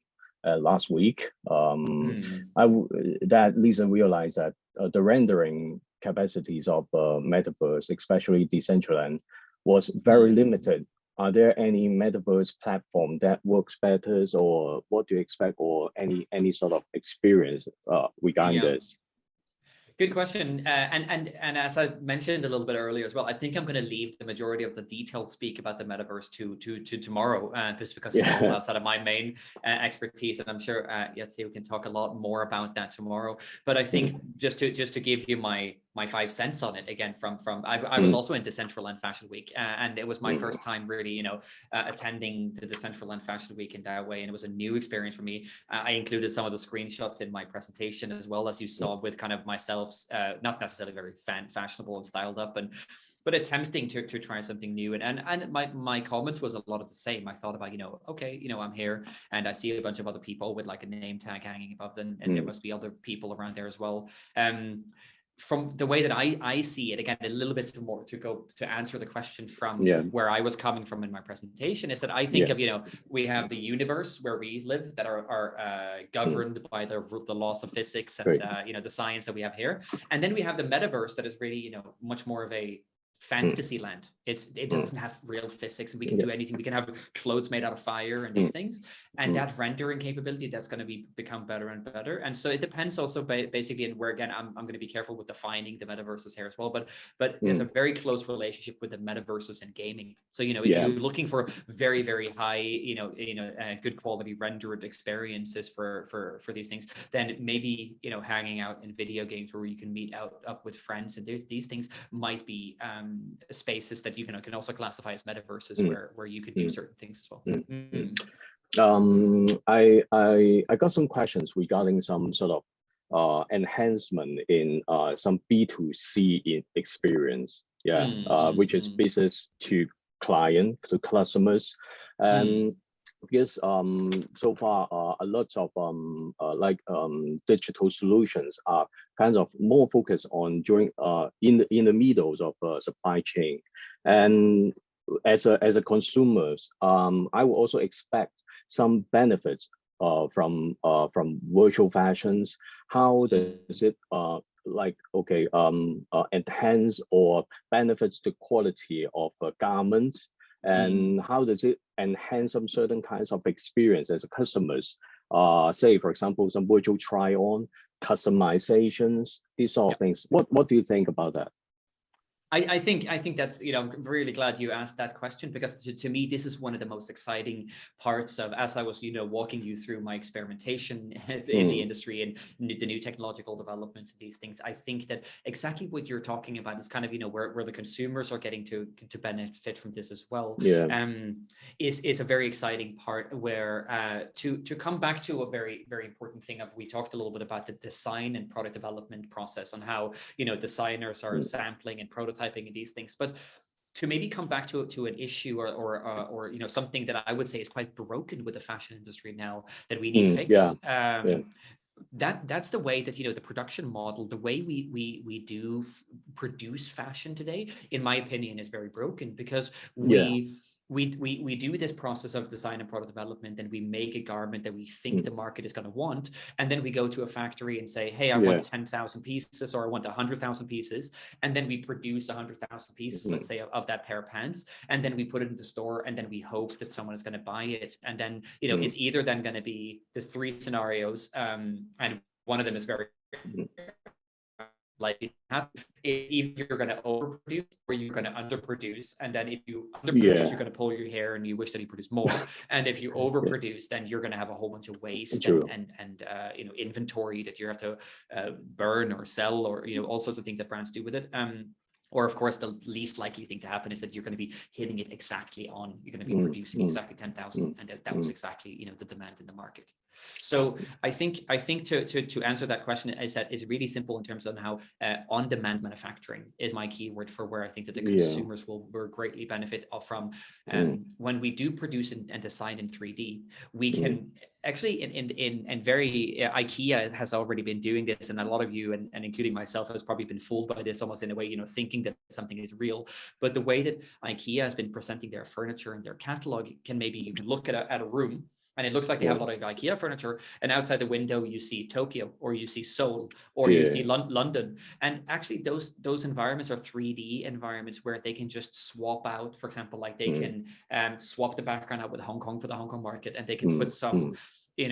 last week, that Lisa realized that the rendering capacities of Metaverse, especially Decentraland, was very limited. Are there any Metaverse platform that works better, or what do you expect, or any sort of experience regarding this? Good question. And as I mentioned a little bit earlier as well, I think I'm going to leave the majority of the detailed speak about the metaverse to tomorrow, just because it's a little outside of my main expertise, and I'm sure we can talk a lot more about that tomorrow. But I think just to give you my 5 cents on it again, I was also in Decentraland Fashion Week, and it was my first time really, you know, attending the Decentraland Fashion Week in that way, and it was a new experience for me. I included some of the screenshots in my presentation as well, as you saw, with kind of myself, not necessarily very fashionable and styled up, but attempting to try something new. And my comments was a lot of the same. I thought about, you know, okay, you know, I'm here and I see a bunch of other people with like a name tag hanging above them, and there must be other people around there as well. From the way that I see it, again, a little bit more to answer the question from where I was coming from in my presentation, is that I think of, you know, we have the universe where we live that are governed by the laws of physics and, you know, the science that we have here. And then we have the metaverse that is really, you know, much more of a fantasy land. It doesn't have real physics, and we can do anything. We can have clothes made out of fire and these things, and that rendering capability, that's going to become better and better. And so it depends also basically, and where again I'm going to be careful with defining the metaverses here as well, but there's a very close relationship with the metaverses and gaming. So, you know, if you're looking for very, very high, you know, good quality rendered experiences for these things, then maybe, you know, hanging out in video games where you can meet up with friends, and these things might be spaces that you can also classify as metaverses where you could do certain things as well. I got some questions regarding some sort of enhancement in some B2C experience, which is business to client, to customers. Because so far a lot of digital solutions are kind of more focused on during in the middles of supply chain. And as a consumers, I will also expect some benefits from virtual fashions. How does it enhance or benefits the quality of garments? And how does it enhance some certain kinds of experience as a customers? Say, for example, some virtual try-on, customizations, these sort of things. What do you think about that? I think that's, you know, I'm really glad you asked that question, because to me, this is one of the most exciting parts of, as I was, you know, walking you through my experimentation in the industry and the new technological developments of these things. I think that exactly what you're talking about is kind of, you know, where the consumers are getting to benefit from this as well. Is a very exciting part where to come back to a very, very important thing of, we talked a little bit about the design and product development process, on how, you know, designers are sampling and prototyping and these things, but to maybe come back to an issue or you know, something that I would say is quite broken with the fashion industry now that we need to fix. That's the way that, you know, the production model, the way we do produce fashion today, in my opinion, is very broken, because we do this process of design and product development, and we make a garment that we think the market is going to want, and then we go to a factory and say, hey, I want 10,000 pieces, or I want 100,000 pieces, and then we produce 100,000 pieces, let's say, of that pair of pants, and then we put it in the store, and then we hope that someone is going to buy it. And then, you know, it's either then going to be, there's 3 scenarios, and one of them is very like either you're going to overproduce or you're going to underproduce, and then if you underproduce, you're going to pull your hair and you wish that you produce more, and if you overproduce, then you're going to have a whole bunch of waste and inventory that you have to burn or sell, or all sorts of things that brands do with it. Or of course, the least likely thing to happen is that you're going to be hitting it exactly on. You're going to be producing exactly 10,000, and that was exactly the demand in the market. So I think to answer that question is really simple in terms of how on-demand manufacturing is my keyword for where I think that the consumers will greatly benefit from. When we do produce and design in 3D, we can actually in very IKEA has already been doing this, and a lot of you and including myself has probably been fooled by this almost in a way, thinking that something is real. But the way that IKEA has been presenting their furniture and their catalog you can look at a room, and it looks like they have a lot of IKEA furniture, and outside the window you see Tokyo, or you see Seoul, or you see London. And actually those environments are 3D environments where they can just swap out, for example, like they can swap the background out with Hong Kong for the Hong Kong market, and they can put some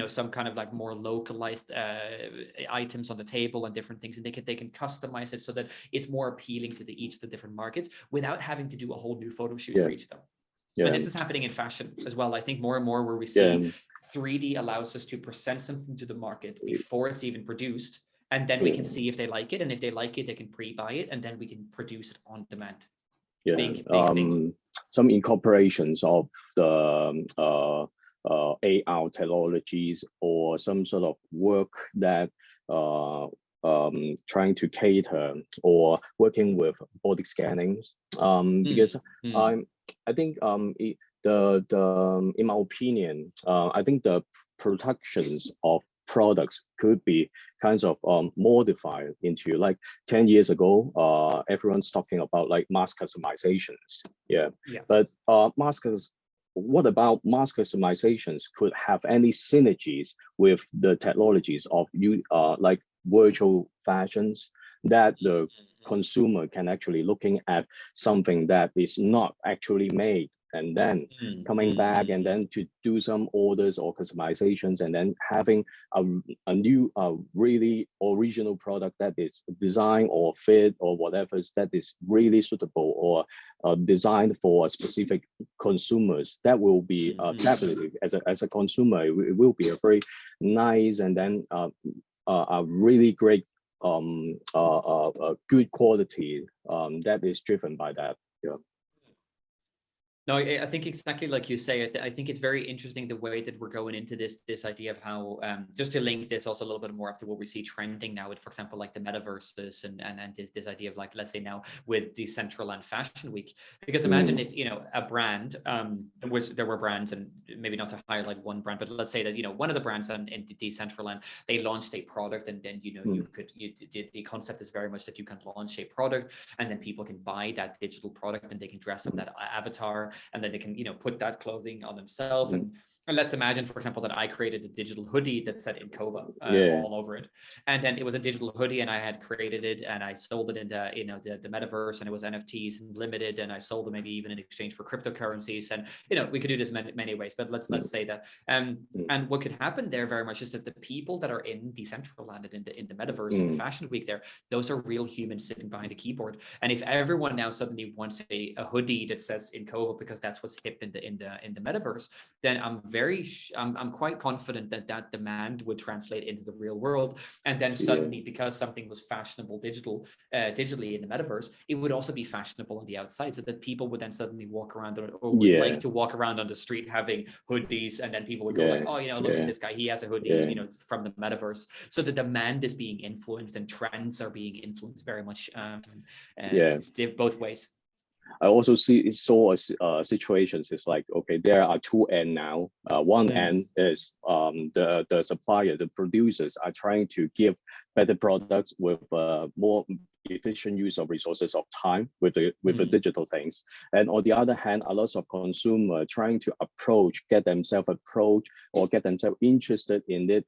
some kind of like more localized items on the table and different things, and they can customize it so that it's more appealing to each of the different markets without having to do a whole new photo shoot for each of them. And this is happening in fashion as well. I think more and more where we see 3D allows us to present something to the market before it's even produced, and then we can see if they like it, and if they like it, they can pre-buy it, and then we can produce it on demand. Big thing. Some incorporations of the AR technologies, or some sort of work that trying to cater or working with body scanning, because I think in my opinion, I think the productions of products could be kinds of modified into, like 10 years ago, everyone's talking about like mass customizations. But what about mass customizations could have any synergies with the technologies of like virtual fashions, that the consumer can actually looking at something that is not actually made, and then coming back and then to do some orders or customizations, and then having a new really original product that is designed or fit or whatever that is really suitable or designed for specific consumers. That will be definitely, as a consumer, it will be a very nice and then a really great good quality that is driven by that. No, I think exactly like you say. I think it's very interesting the way that we're going into this idea of how, just to link this also a little bit more up to what we see trending now with, for example, like the metaverses and this idea of, like, let's say now with Decentraland Fashion Week. Because imagine if, a brand, there were brands, and maybe not to highlight one brand, but let's say that, one of the brands in Decentraland, they launched a product, and then, the concept is very much that you can launch a product, and then people can buy that digital product, and they can dress up that avatar, and then they can, put that clothing on themselves. And let's imagine, for example, that I created a digital hoodie that said INQOVA all over it. And then it was a digital hoodie, and I had created it, and I sold it in the metaverse, and it was NFTs and limited, and I sold it maybe even in exchange for cryptocurrencies. And, we could do this many ways, but let's say that. And what could happen there very much is that the people that are in Decentraland and in the metaverse in the Fashion Week there, those are real humans sitting behind a keyboard. And if everyone now suddenly wants a hoodie that says INQOVA because that's what's hip in the metaverse, then I'm quite confident that demand would translate into the real world, and then suddenly, because something was fashionable digitally in the metaverse, it would also be fashionable on the outside, so that people would then suddenly walk around or would like to walk around on the street having hoodies, and then people would go like, oh, look at this guy, he has a hoodie, from the metaverse. So the demand is being influenced, and trends are being influenced very much both ways. I also saw situations. It's like, okay, there are two ends now. One end is the supplier, the producers are trying to give better products with more efficient use of resources of time with the digital things. And on the other hand, a lot of consumers trying to get themselves interested in it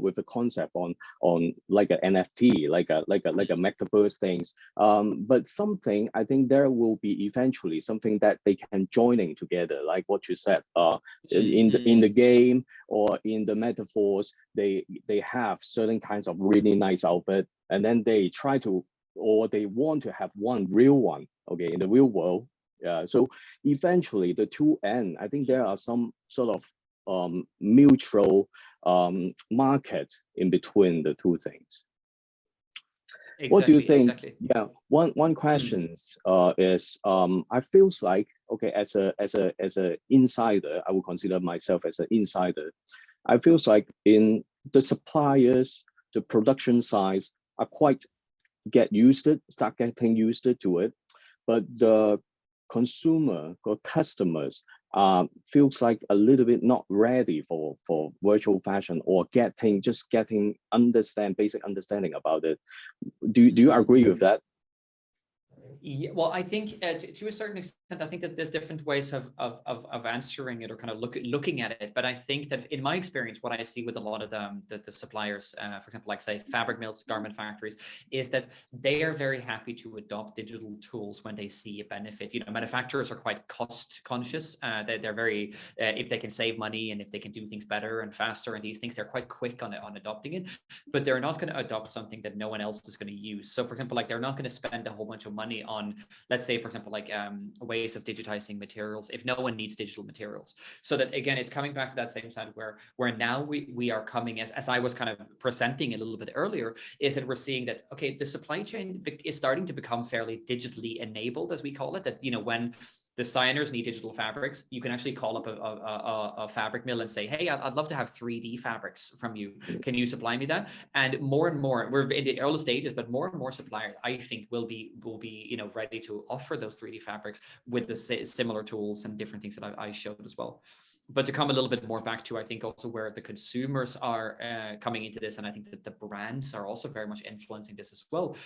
with the concept on like an NFT, like a metaverse things. But something, I think there will be eventually something that they can joining together, like what you said, in the game or in the metaphors, they have certain kinds of really nice outfit, and then they try to, or they want to have one real one, okay, in the real world. So eventually the two end, I think there are some sort of mutual market in between the two things. Exactly, What do you think? Exactly. Yeah, one question is I feels like, okay, as a insider, I would consider myself as an insider. I feels like in the suppliers, the production size are quite start getting used to it, but the consumer or customers feels like a little bit not ready for virtual fashion, or getting basic understanding about it. Do you agree with that? Yeah, well, I think to a certain extent, I think that there's different ways of answering it, or kind of looking at it. But I think that in my experience, what I see with a lot of the suppliers, for example, like say fabric mills, garment factories, is that they are very happy to adopt digital tools when they see a benefit. You know, manufacturers are quite cost conscious. They're very, if they can save money and if they can do things better and faster and these things, they're quite quick on adopting it. But they're not going to adopt something that no one else is going to use. So for example, like they're not going to spend a whole bunch of money on, let's say, for example, like ways of digitizing materials if no one needs digital materials. So that again, it's coming back to that same side where now we are coming, as I was kind of presenting a little bit earlier, is that we're seeing that, okay, the supply chain is starting to become fairly digitally enabled, as we call it, that, you know, when the signers need digital fabrics, you can actually call up a fabric mill and say, hey, I'd love to have 3D fabrics from you. Can you supply me that? And more, we're in the early stages, but more and more suppliers, I think, will be you know, ready to offer those 3D fabrics with the similar tools and different things that I showed as well. But to come a little bit more back to, I think, also where the consumers are coming into this, and I think that the brands are also very much influencing this as well,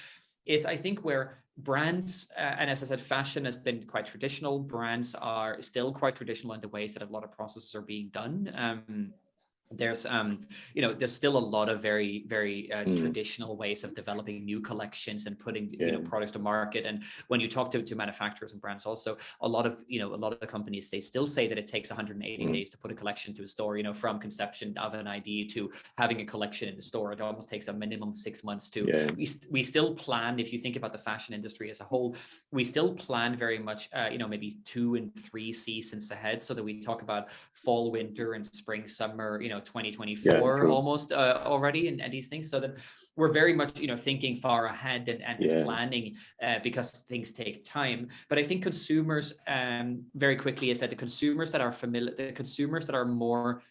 is I think where brands, and as I said, fashion has been quite traditional. Brands are still quite traditional in the ways that a lot of processes are being done. There's you know, there's still a lot of very traditional ways of developing new collections and putting you know, products to market. And when you talk to manufacturers and brands, also a lot of the companies, they still say that it takes 180 days to put a collection to a store. You know, from conception of an idea to having a collection in the store, it almost takes a minimum 6 months to. We still plan, if you think about the fashion industry as a whole, we still plan very much you know, maybe 2 and 3 seasons ahead, so that we talk about fall, winter, and spring, summer, you know, 2024 almost already, and these things, so that we're very much, you know, thinking far ahead and planning because things take time. But I think consumers very quickly is that the consumers that are familiar, the consumers that are more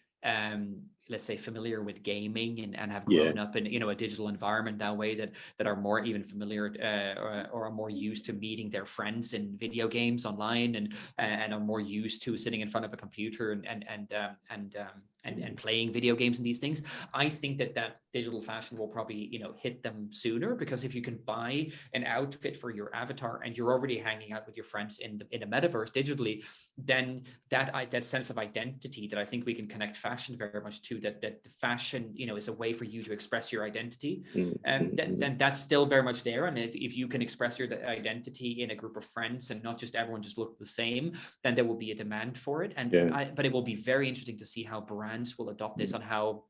let's say familiar with gaming and have grown up in, you know, a digital environment that way, that are more even familiar or are more used to meeting their friends in video games online and are more used to sitting in front of a computer and playing video games and these things. I think that digital fashion will probably, you know, hit them sooner, because if you can buy an outfit for your avatar and you're already hanging out with your friends in a metaverse digitally, then that sense of identity that I think we can connect fashion very much to, that the fashion, you know, is a way for you to express your identity, and then that's still very much there. And if you can express your identity in a group of friends and not just everyone just look the same, then there will be a demand for it. And but it will be very interesting to see how brands will adopt this, on how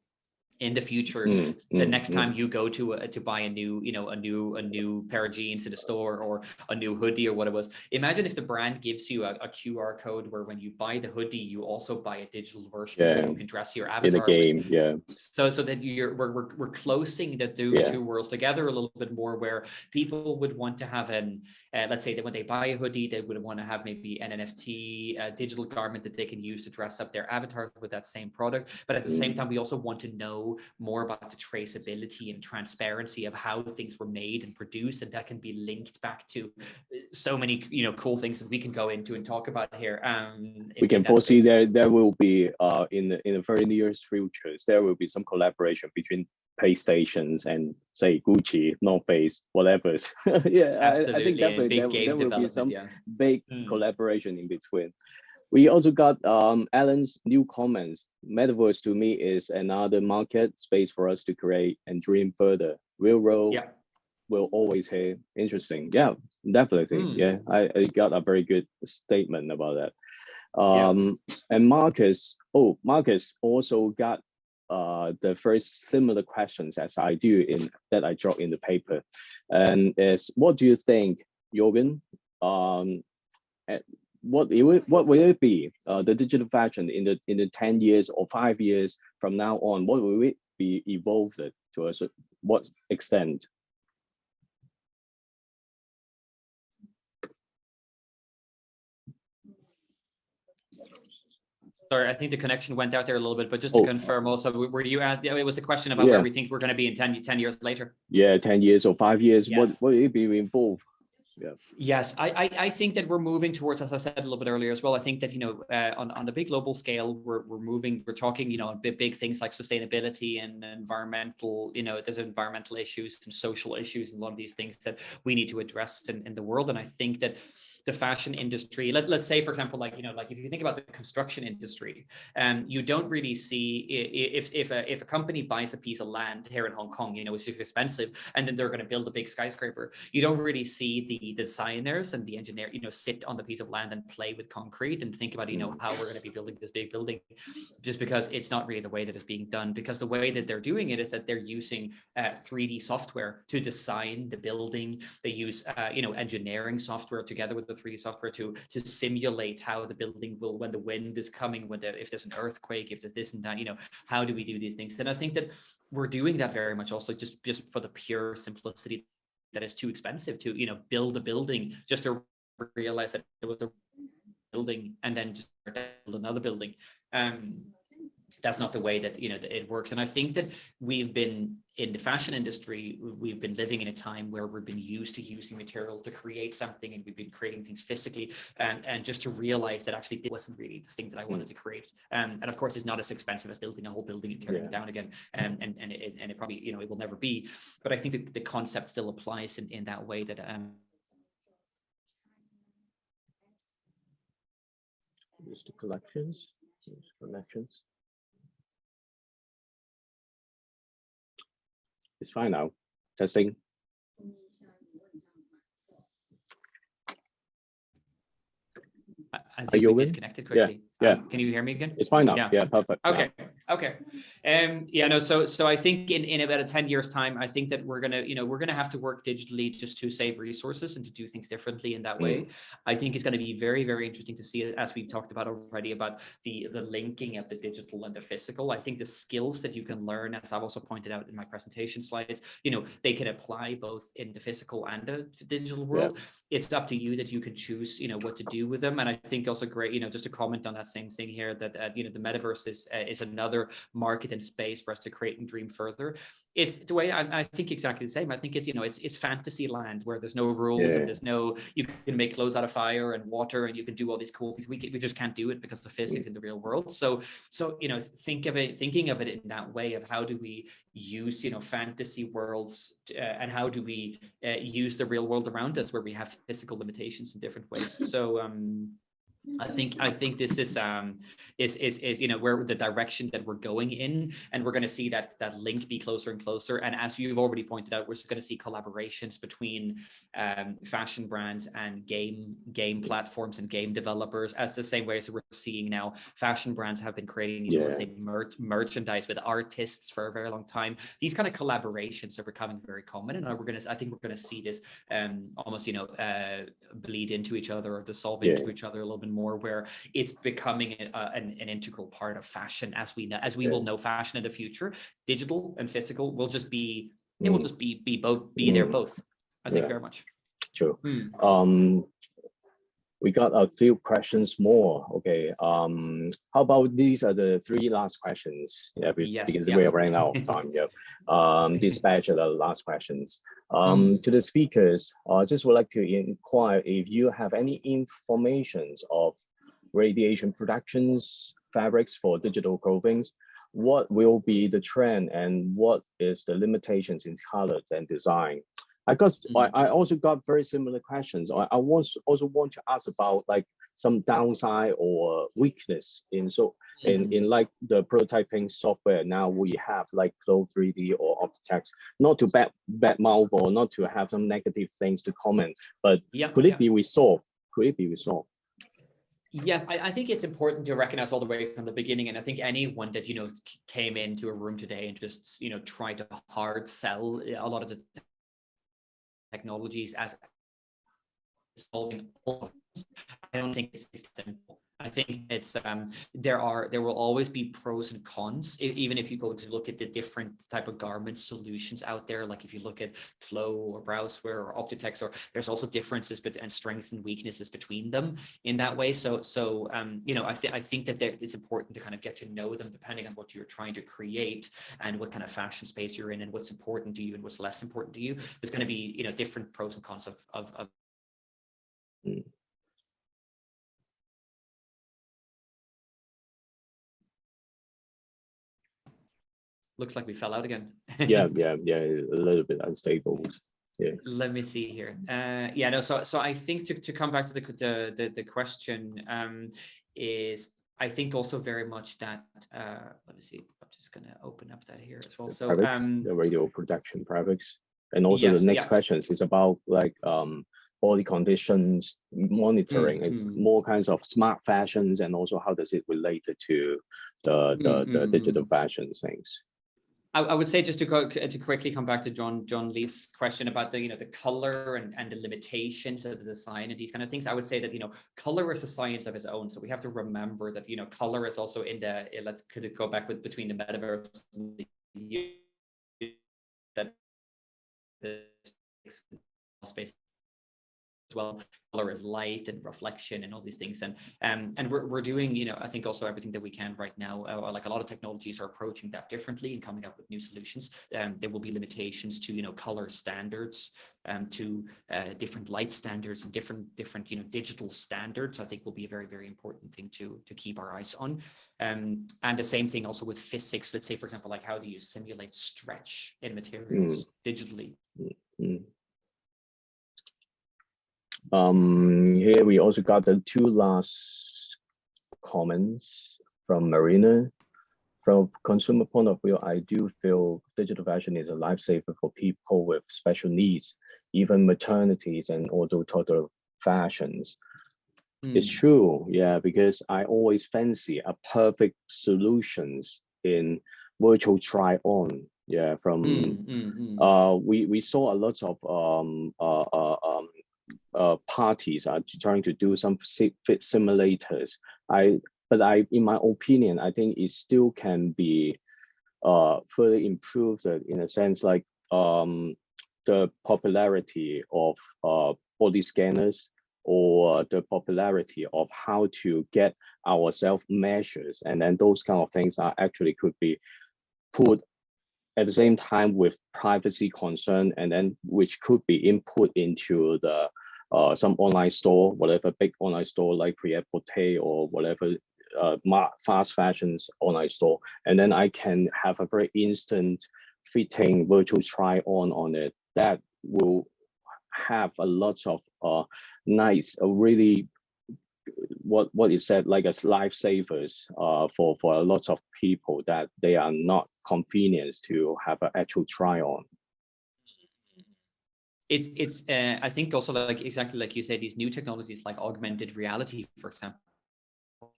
in the future, the next time you go to buy a new, you know, a new pair of jeans in the store, or a new hoodie or what it was, imagine if the brand gives you a QR code where when you buy the hoodie, you also buy a digital version that you can dress your avatar in a game with. So that we're closing the two worlds together a little bit more, where people would want to have an let's say that when they buy a hoodie, they would want to have maybe an NFT, a digital garment that they can use to dress up their avatar with that same product. But at the same time, we also want to know more about the traceability and transparency of how things were made and produced, and that can be linked back to so many, you know, cool things that we can go into and talk about here. We can foresee there will be in the very near future, there will be some collaboration between PlayStations and say Gucci, North Face, whatever. Absolutely. I think definitely there will be some big collaboration in between. We also got Alan's new comments. Metaverse to me is another market space for us to create and dream further. Real world will always here. Interesting. Yeah, definitely. Yeah, I got a very good statement about that. And Marcus also got the very similar questions as I do in that I draw in the paper, and is what do you think, Jørgen? What will it be, the digital fashion in the 10 years or 5 years from now on? What will it be evolved to what extent? Sorry, I think the connection went out there a little bit, but just to confirm also, were you asked, it was the question about where we think we're going to be in 10 years later? Yeah, 10 years or 5 years, yes. What will it be involved? Yeah. Yes, I think that we're moving towards, as I said a little bit earlier as well, I think that, you know, on the big global scale, we're talking, you know, big things like sustainability and environmental, you know, there's environmental issues and social issues and a lot of these things that we need to address in the world. And I think that the fashion industry, let's say, for example, like, you know, like if you think about the construction industry, you don't really see if a company buys a piece of land here in Hong Kong, you know, it's expensive, and then they're going to build a big skyscraper. You don't really see the designers and the engineer, you know, sit on the piece of land and play with concrete and think about, you know, how we're going to be building this big building, just because it's not really the way that it's being done. Because the way that they're doing it is that they're using 3D software to design the building. They use, you know, engineering software together with the 3D software to simulate how the building will, when the wind is coming, if there's an earthquake, if there's this and that, you know, how do we do these things? And I think that we're doing that very much also just for the pure simplicity that it's too expensive to, you know, build a building just to realize that it was a building and then just build another building. That's not the way that, you know, that it works. And I think that we've been in the fashion industry, we've been living in a time where we've been used to using materials to create something, and we've been creating things physically, and just to realize that actually it wasn't really the thing that I wanted to create. And of course, it's not as expensive as building a whole building and tearing it down again. And it probably, you know, it will never be. But I think that the concept still applies in that way that use the collections. It's fine now. Testing. I think we disconnected quickly. Yeah. Can you hear me again? It's fine now. Yeah, perfect. Okay. Okay. Yeah, no, so I think in about a 10 years time, I think that we're gonna have to work digitally just to save resources and to do things differently in that way. I think it's going to be very, very interesting to see, as we've talked about already, about the linking of the digital and the physical. I think the skills that you can learn, as I've also pointed out in my presentation slides, you know, they can apply both in the physical and the digital world. It's up to you that you can choose, you know, what to do with them. And I think also great, you know, just to comment on that same thing here, that you know, the metaverse is another market and space for us to create and dream further. It's the way I think exactly the same. I think it's, you know, it's fantasy land where there's no rules and there's no, you can make clothes out of fire and water and you can do all these cool things. We just can't do it because of physics in the real world. So you know, thinking of it in that way of how do we use, you know, fantasy worlds and how do we use the real world around us where we have physical limitations in different ways. So I think this is you know, where the direction that we're going in, and we're going to see that link be closer and closer. And as you've already pointed out, we're going to see collaborations between fashion brands and game platforms and game developers, as the same way as we're seeing now fashion brands have been creating, you know, let's say merchandise with artists for a very long time. These kind of collaborations are becoming very common, and I think we're going to see this almost, you know, bleed into each other or dissolve into each other a little bit more, where it's becoming an integral part of fashion as we will know fashion in the future. Digital and physical will just be, it will just be there both. I think very much. True. We got a few questions more. Okay. How about these are the 3 last questions? Because we are running out of time. Dispatch the last questions. To the speakers, I just would like to inquire if you have any informations of radiation productions fabrics for digital clothing. What will be the trend and what is the limitations in colors and design? I also got very similar questions. I also want to ask about like some downside or weakness in like the prototyping software. Now we have like Flow 3D or Optitext, not to bad mouth or not to have some negative things to comment, but could it be resolved? Yes, I think it's important to recognize all the way from the beginning. And I think anyone that, came into a room today and just, tried to hard sell a lot of the technologies as solving all of this, I don't think it's simple. I think it's there will always be pros and cons, even if you go to look at the different type of garment solutions out there. Like if you look at Flow or Browseware or Optitex, or there's also differences and strengths and weaknesses between them in that way. So I think that it's important to kind of get to know them depending on what you're trying to create and what kind of fashion space you're in and what's important to you and what's less important to you. There's going to be different pros and cons of Looks like we fell out again. yeah, a little bit unstable. Yeah. Let me see here. So I think to come back to the question is, I think also very much that let me see. I'm just gonna open up that here as well. So the radio production products, and also yes, the next questions is about like body conditions monitoring. It's more kinds of smart fashions, and also how does it relate to the digital fashion things. I would say, just to quickly come back to John Lee's question about the color and the limitations of the design and these kind of things. I would say that color is a science of its own, so we have to remember that color is also in the could it go back between the metaverse and the space as well. Color is light and reflection and all these things, and we're doing I think also everything that we can right now. Like a lot of technologies are approaching that differently and coming up with new solutions. There will be limitations to color standards, to different light standards and different digital standards. I think will be a very, very important thing to keep our eyes on. And the same thing also with physics. Let's say, for example, like how do you simulate stretch in materials digitally? Here we also got the two last comments from Marina. From a consumer point of view, I do feel digital fashion is a lifesaver for people with special needs, even maternities and also toddler fashions. It's true, yeah, because I always fancy a perfect solutions in virtual try-on. Yeah, from we saw a lot of parties are trying to do some fit simulators. But in my opinion, I think it still can be further improved in a sense, like the popularity of body scanners, or the popularity of how to get our self measures, and then those kind of things are actually could be put at the same time with privacy concern, and then which could be input into the some online store, whatever big online store like Prêt-à-Porter or whatever fast fashions online store, and then I can have a very instant fitting virtual try on it. That will have a lot of nice, really what is said like as lifesavers for a lot of people that they are not convenienced to have an actual try on. It's I think also like exactly like you say, these new technologies like augmented reality, for example.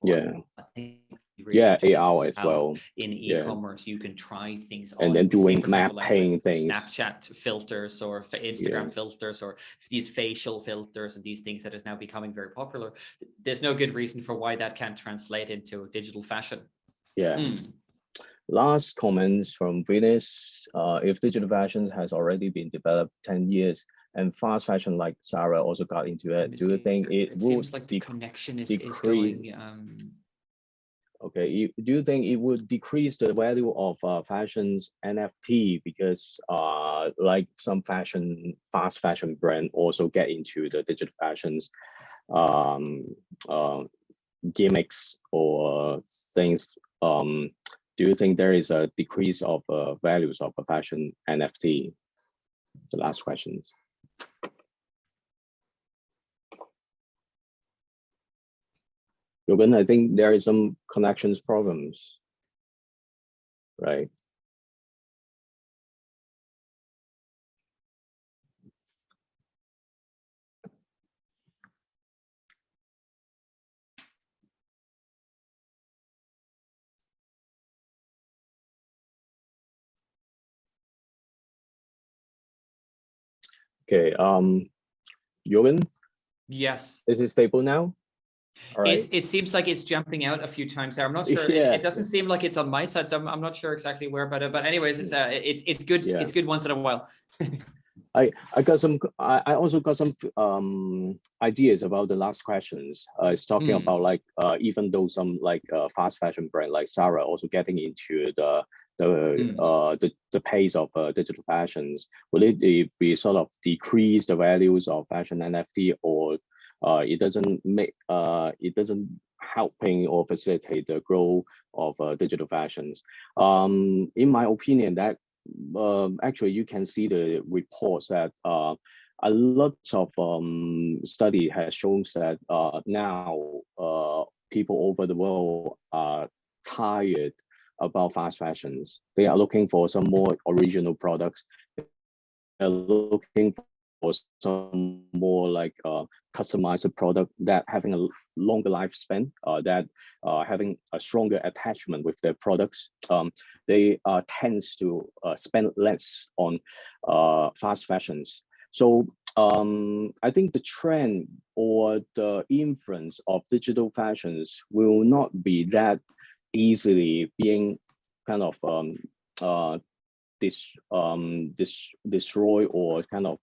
Yeah. I think really AR as well. In e-commerce, you can try things and on. then doing example, mapping like things, Snapchat filters or Instagram filters, or these facial filters and these things that is now becoming very popular. There's no good reason for why that can't translate into digital fashion. Last comments from Venus. If digital fashion has already been developed 10 years and fast fashion like Sarah also got into it, do you think it would seems like the connection is going okay, do you think it would decrease the value of fashion's NFT, because like some fast fashion brand also get into the digital fashions gimmicks or things? Do you think there is a decrease of values of a fashion NFT? The last questions. Jørgen, I think there is some connections problems, right? Okay. Jørgen, Yes. is it stable now? All right. It seems like it's jumping out a few times there. I'm not sure. Yeah. It doesn't seem like it's on my side, so I'm not sure exactly where. But anyways, it's good. Yeah. It's good once in a while. I also got some ideas about the last questions. It's talking about like even though some like fast fashion brand like Zara also getting into the pace of digital fashions, will it be sort of decrease the values of fashion NFT, or it doesn't helping or facilitate the growth of digital fashions? In my opinion, that actually you can see the reports that a lot of study has shown that now people over the world are tired about fast fashions. They are looking for some more original products. They're looking for some more like customized product that having a longer lifespan, that having a stronger attachment with their products. They tends to spend less on fast fashions. So I think the trend or the influence of digital fashions will not be that easily being kind of destroy or kind of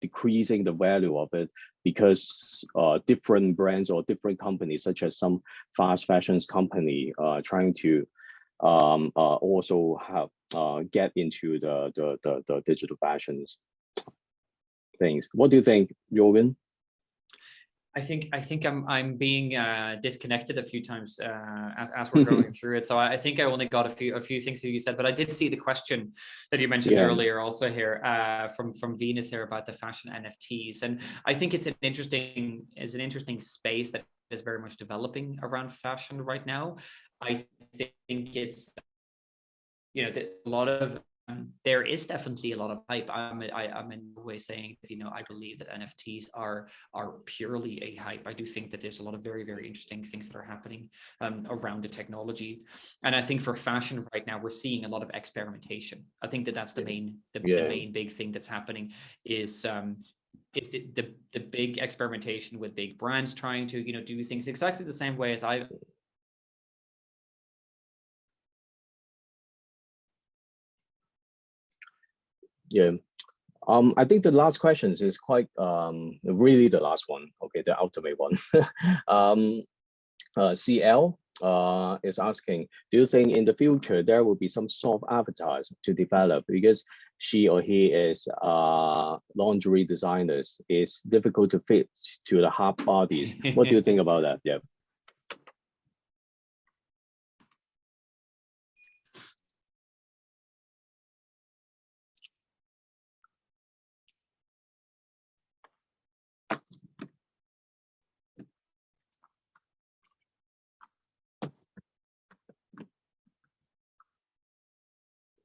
decreasing the value of it, because different brands or different companies, such as some fast fashions company, trying to also have get into the digital fashions things. What do you think, Jørgen? I think I'm being disconnected a few times as we're going through it. So I think I only got a few things that you said, but I did see the question that you mentioned earlier also here from Venus here about the fashion NFTs, and I think it's an interesting space that is very much developing around fashion right now. I think it's, you know, a lot of there is definitely a lot of hype. I'm in no way saying that, you know, I believe that NFTs are purely a hype. I do think that there's a lot of very, very interesting things that are happening around the technology. And I think for fashion right now, we're seeing a lot of experimentation. I think that that's the main big thing that's happening is the big experimentation with big brands trying to, you know, do things exactly the same way as I think the last question is quite really the last one. Okay, the ultimate one. CL is asking, do you think in the future there will be some soft avatars to develop, because she or he is lingerie designers? It's difficult to fit to the hard bodies. What do you think about that? Yeah.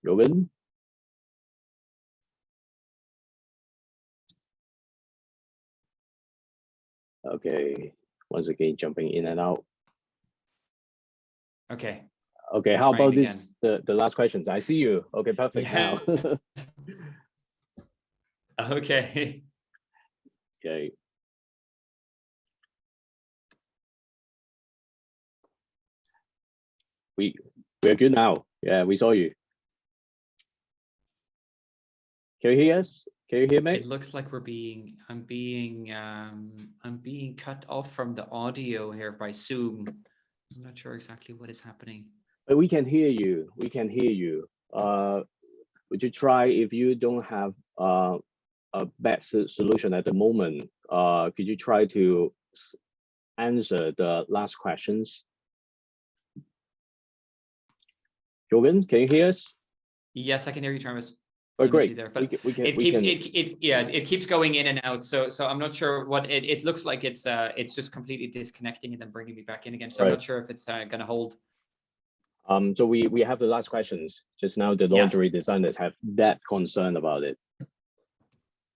Jørgen? Okay, once again, jumping in and out. Okay. Okay, how about this, the last questions? I see you. Okay, perfect now. Okay. Okay. We're good now. Yeah, we saw you. Can you hear us? Can you hear me? It looks like I'm being cut off from the audio here by Zoom. I'm not sure exactly what is happening. But we can hear you. We can hear you. Would you try, if you don't have a bad solution at the moment, could you try to answer the last questions? Jørgen, can you hear us? Yes, I can hear you, Travis. Oh, great. There, but it keeps going in and out. So I'm not sure what it looks like. It's just completely disconnecting and then bringing me back in again. So I'm not sure if it's gonna hold. So we have the last questions. Just now, the lingerie designers have that concern about it.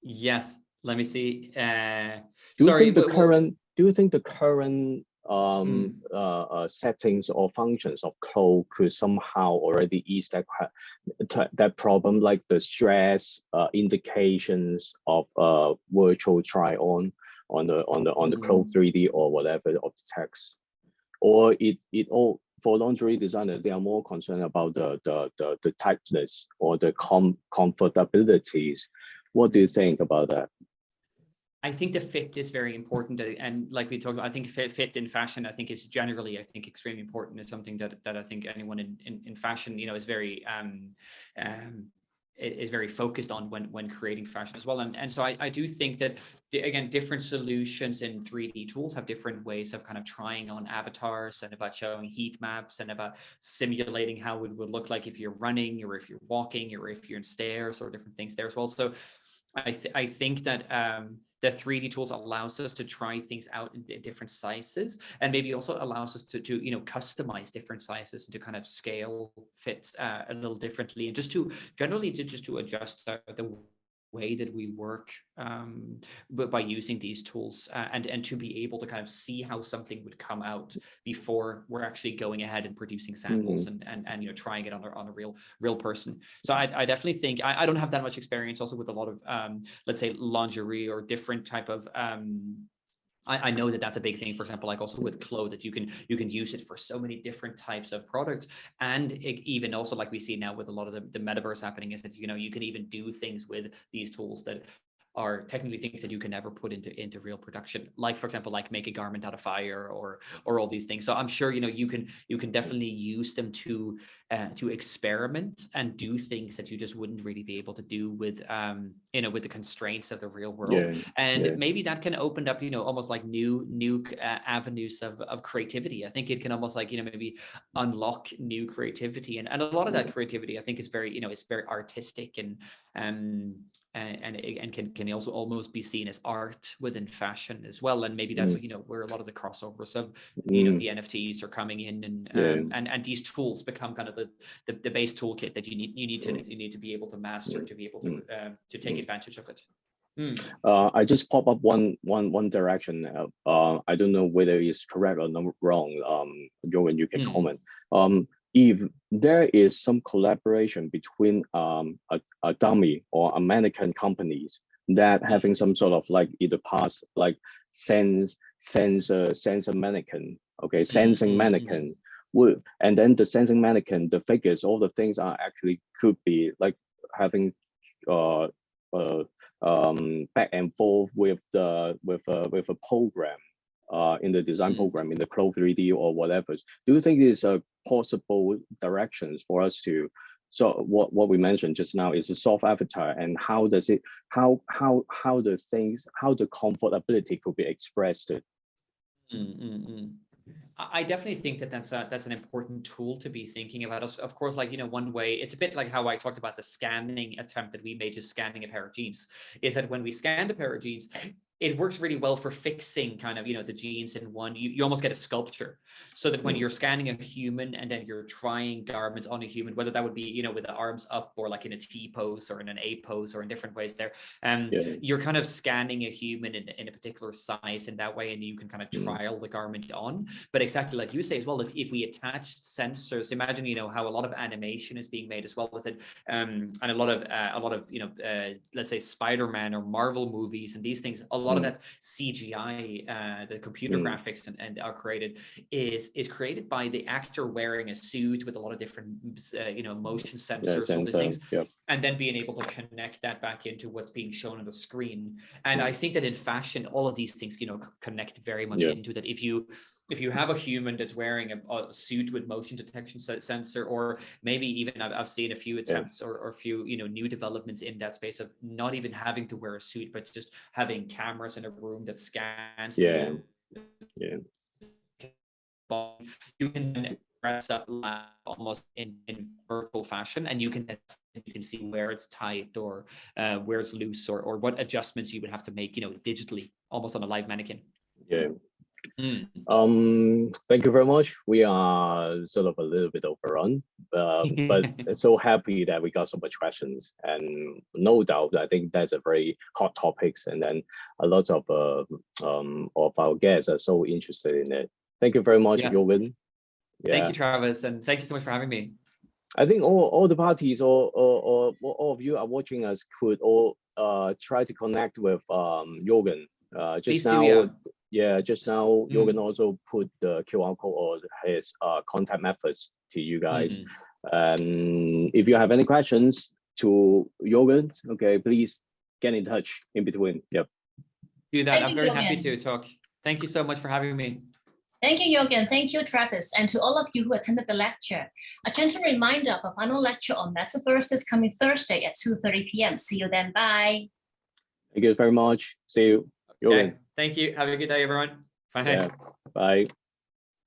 Yes. Let me see. Do you think the current settings or functions of code could somehow already ease that problem, like the stress indications of virtual try-on on the code 3D or whatever of the text, or it all for lingerie designer, they are more concerned about the tightness or the comfortabilities. What do you think about that? I think the fit is very important, and like we talked about, I think fit in fashion, I think is generally, I think, extremely important. It's something that I think anyone in fashion, is very is very focused on when creating fashion as well. And so I do think that, again, different solutions in 3D tools have different ways of kind of trying on avatars, and about showing heat maps, and about simulating how it would look like if you're running, or if you're walking, or if you're in stairs, or different things there as well. So I think that the 3D tools allows us to try things out in different sizes, and maybe also allows us to customize different sizes and to kind of scale fit a little differently, and just to generally to adjust the way that we work but by using these tools, and to be able to kind of see how something would come out before we're actually going ahead and producing samples and trying it on a real person. So I definitely think I don't have that much experience also with a lot of let's say lingerie or different type of I know that that's a big thing, for example, like also with clothes, that you can use it for so many different types of products. And even also, like we see now with a lot of the metaverse happening, is that, you can even do things with these tools that are technically things that you can never put into real production, like, for example, like make a garment out of fire, or all these things. So I'm sure you can definitely use them to experiment and do things that you just wouldn't really be able to do with with the constraints of the real world. Maybe that can open up almost like new avenues of creativity. I think it can almost like maybe unlock new creativity, and a lot of that creativity, I think, is very it's very artistic, and can also almost be seen as art within fashion as well. And maybe that's where a lot of the crossovers of the NFTs are coming in, and these tools become kind of the base toolkit that you need to be able to master, to be able to take advantage of it. I just pop up one direction. I don't know whether it's correct or not, wrong. Jørgen, you can comment. If there is some collaboration between a dummy or a mannequin companies that having some sort of like either past like sensor mannequin, okay, sensing mannequin, and then the sensing mannequin, the figures, all the things are actually could be like having back and forth with a program in the design program, in the Cloud 3D or whatever. Do you think there's a possible directions for us to, so what we mentioned just now is a soft avatar, and how does it, how the things, how the comfortability could be expressed? I definitely think that that's an important tool to be thinking about. Of course, like, one way, it's a bit like how I talked about the scanning attempt that we made to scanning a pair of jeans, is that when we scanned a pair of jeans, it works really well for fixing kind of, the jeans in one. You almost get a sculpture, so that when you're scanning a human and then you're trying garments on a human, whether that would be, with the arms up, or like in a T pose or in an A pose, or in different ways there, you're kind of scanning a human in a particular size in that way, and you can kind of trial the garment on. But exactly like you say as well, if we attached sensors, imagine, how a lot of animation is being made as well with it, and a lot of let's say Spider-Man or Marvel movies and these things, a lot of that CGI, the computer graphics and are created is created by the actor wearing a suit with a lot of different motion sensors, all these things, and then being able to connect that back into what's being shown on the screen. And I think that in fashion, all of these things connect very much into that. If you have a human that's wearing a suit with motion detection sensor, or maybe even I've seen a few attempts or a few new developments in that space of not even having to wear a suit, but just having cameras in a room that scans. You can dress up almost in virtual fashion, and you can see where it's tight, or where it's loose, or what adjustments you would have to make digitally, almost on a live mannequin. Thank you very much. We are sort of a little bit overrun, but so happy that we got so much questions, and no doubt I think that's a very hot topics, and then a lot of our guests are so interested in it. Thank you very much, Yeah. Jørgen. Yeah. Thank you, Travis, and thank you so much for having me. I think all the parties or all of you are watching us could all try to connect with Jørgen. Please Just do, now, yeah. just now Jørgen also put the QR code or his contact methods to you guys. And if you have any questions to Jørgen, okay, please get in touch in between. Yep. Do that. Thank I'm you, very happy Jørgen. to talk. Thank you so much for having me. Thank you, Jørgen. Thank you, Travis. And to all of you who attended the lecture, a gentle reminder of a final lecture on Metaverse this coming Thursday at 2:30 p.m. See you then. Bye. Thank you very much. See you. Okay. Thank you. Have a good day, everyone. Bye. Yeah. Bye.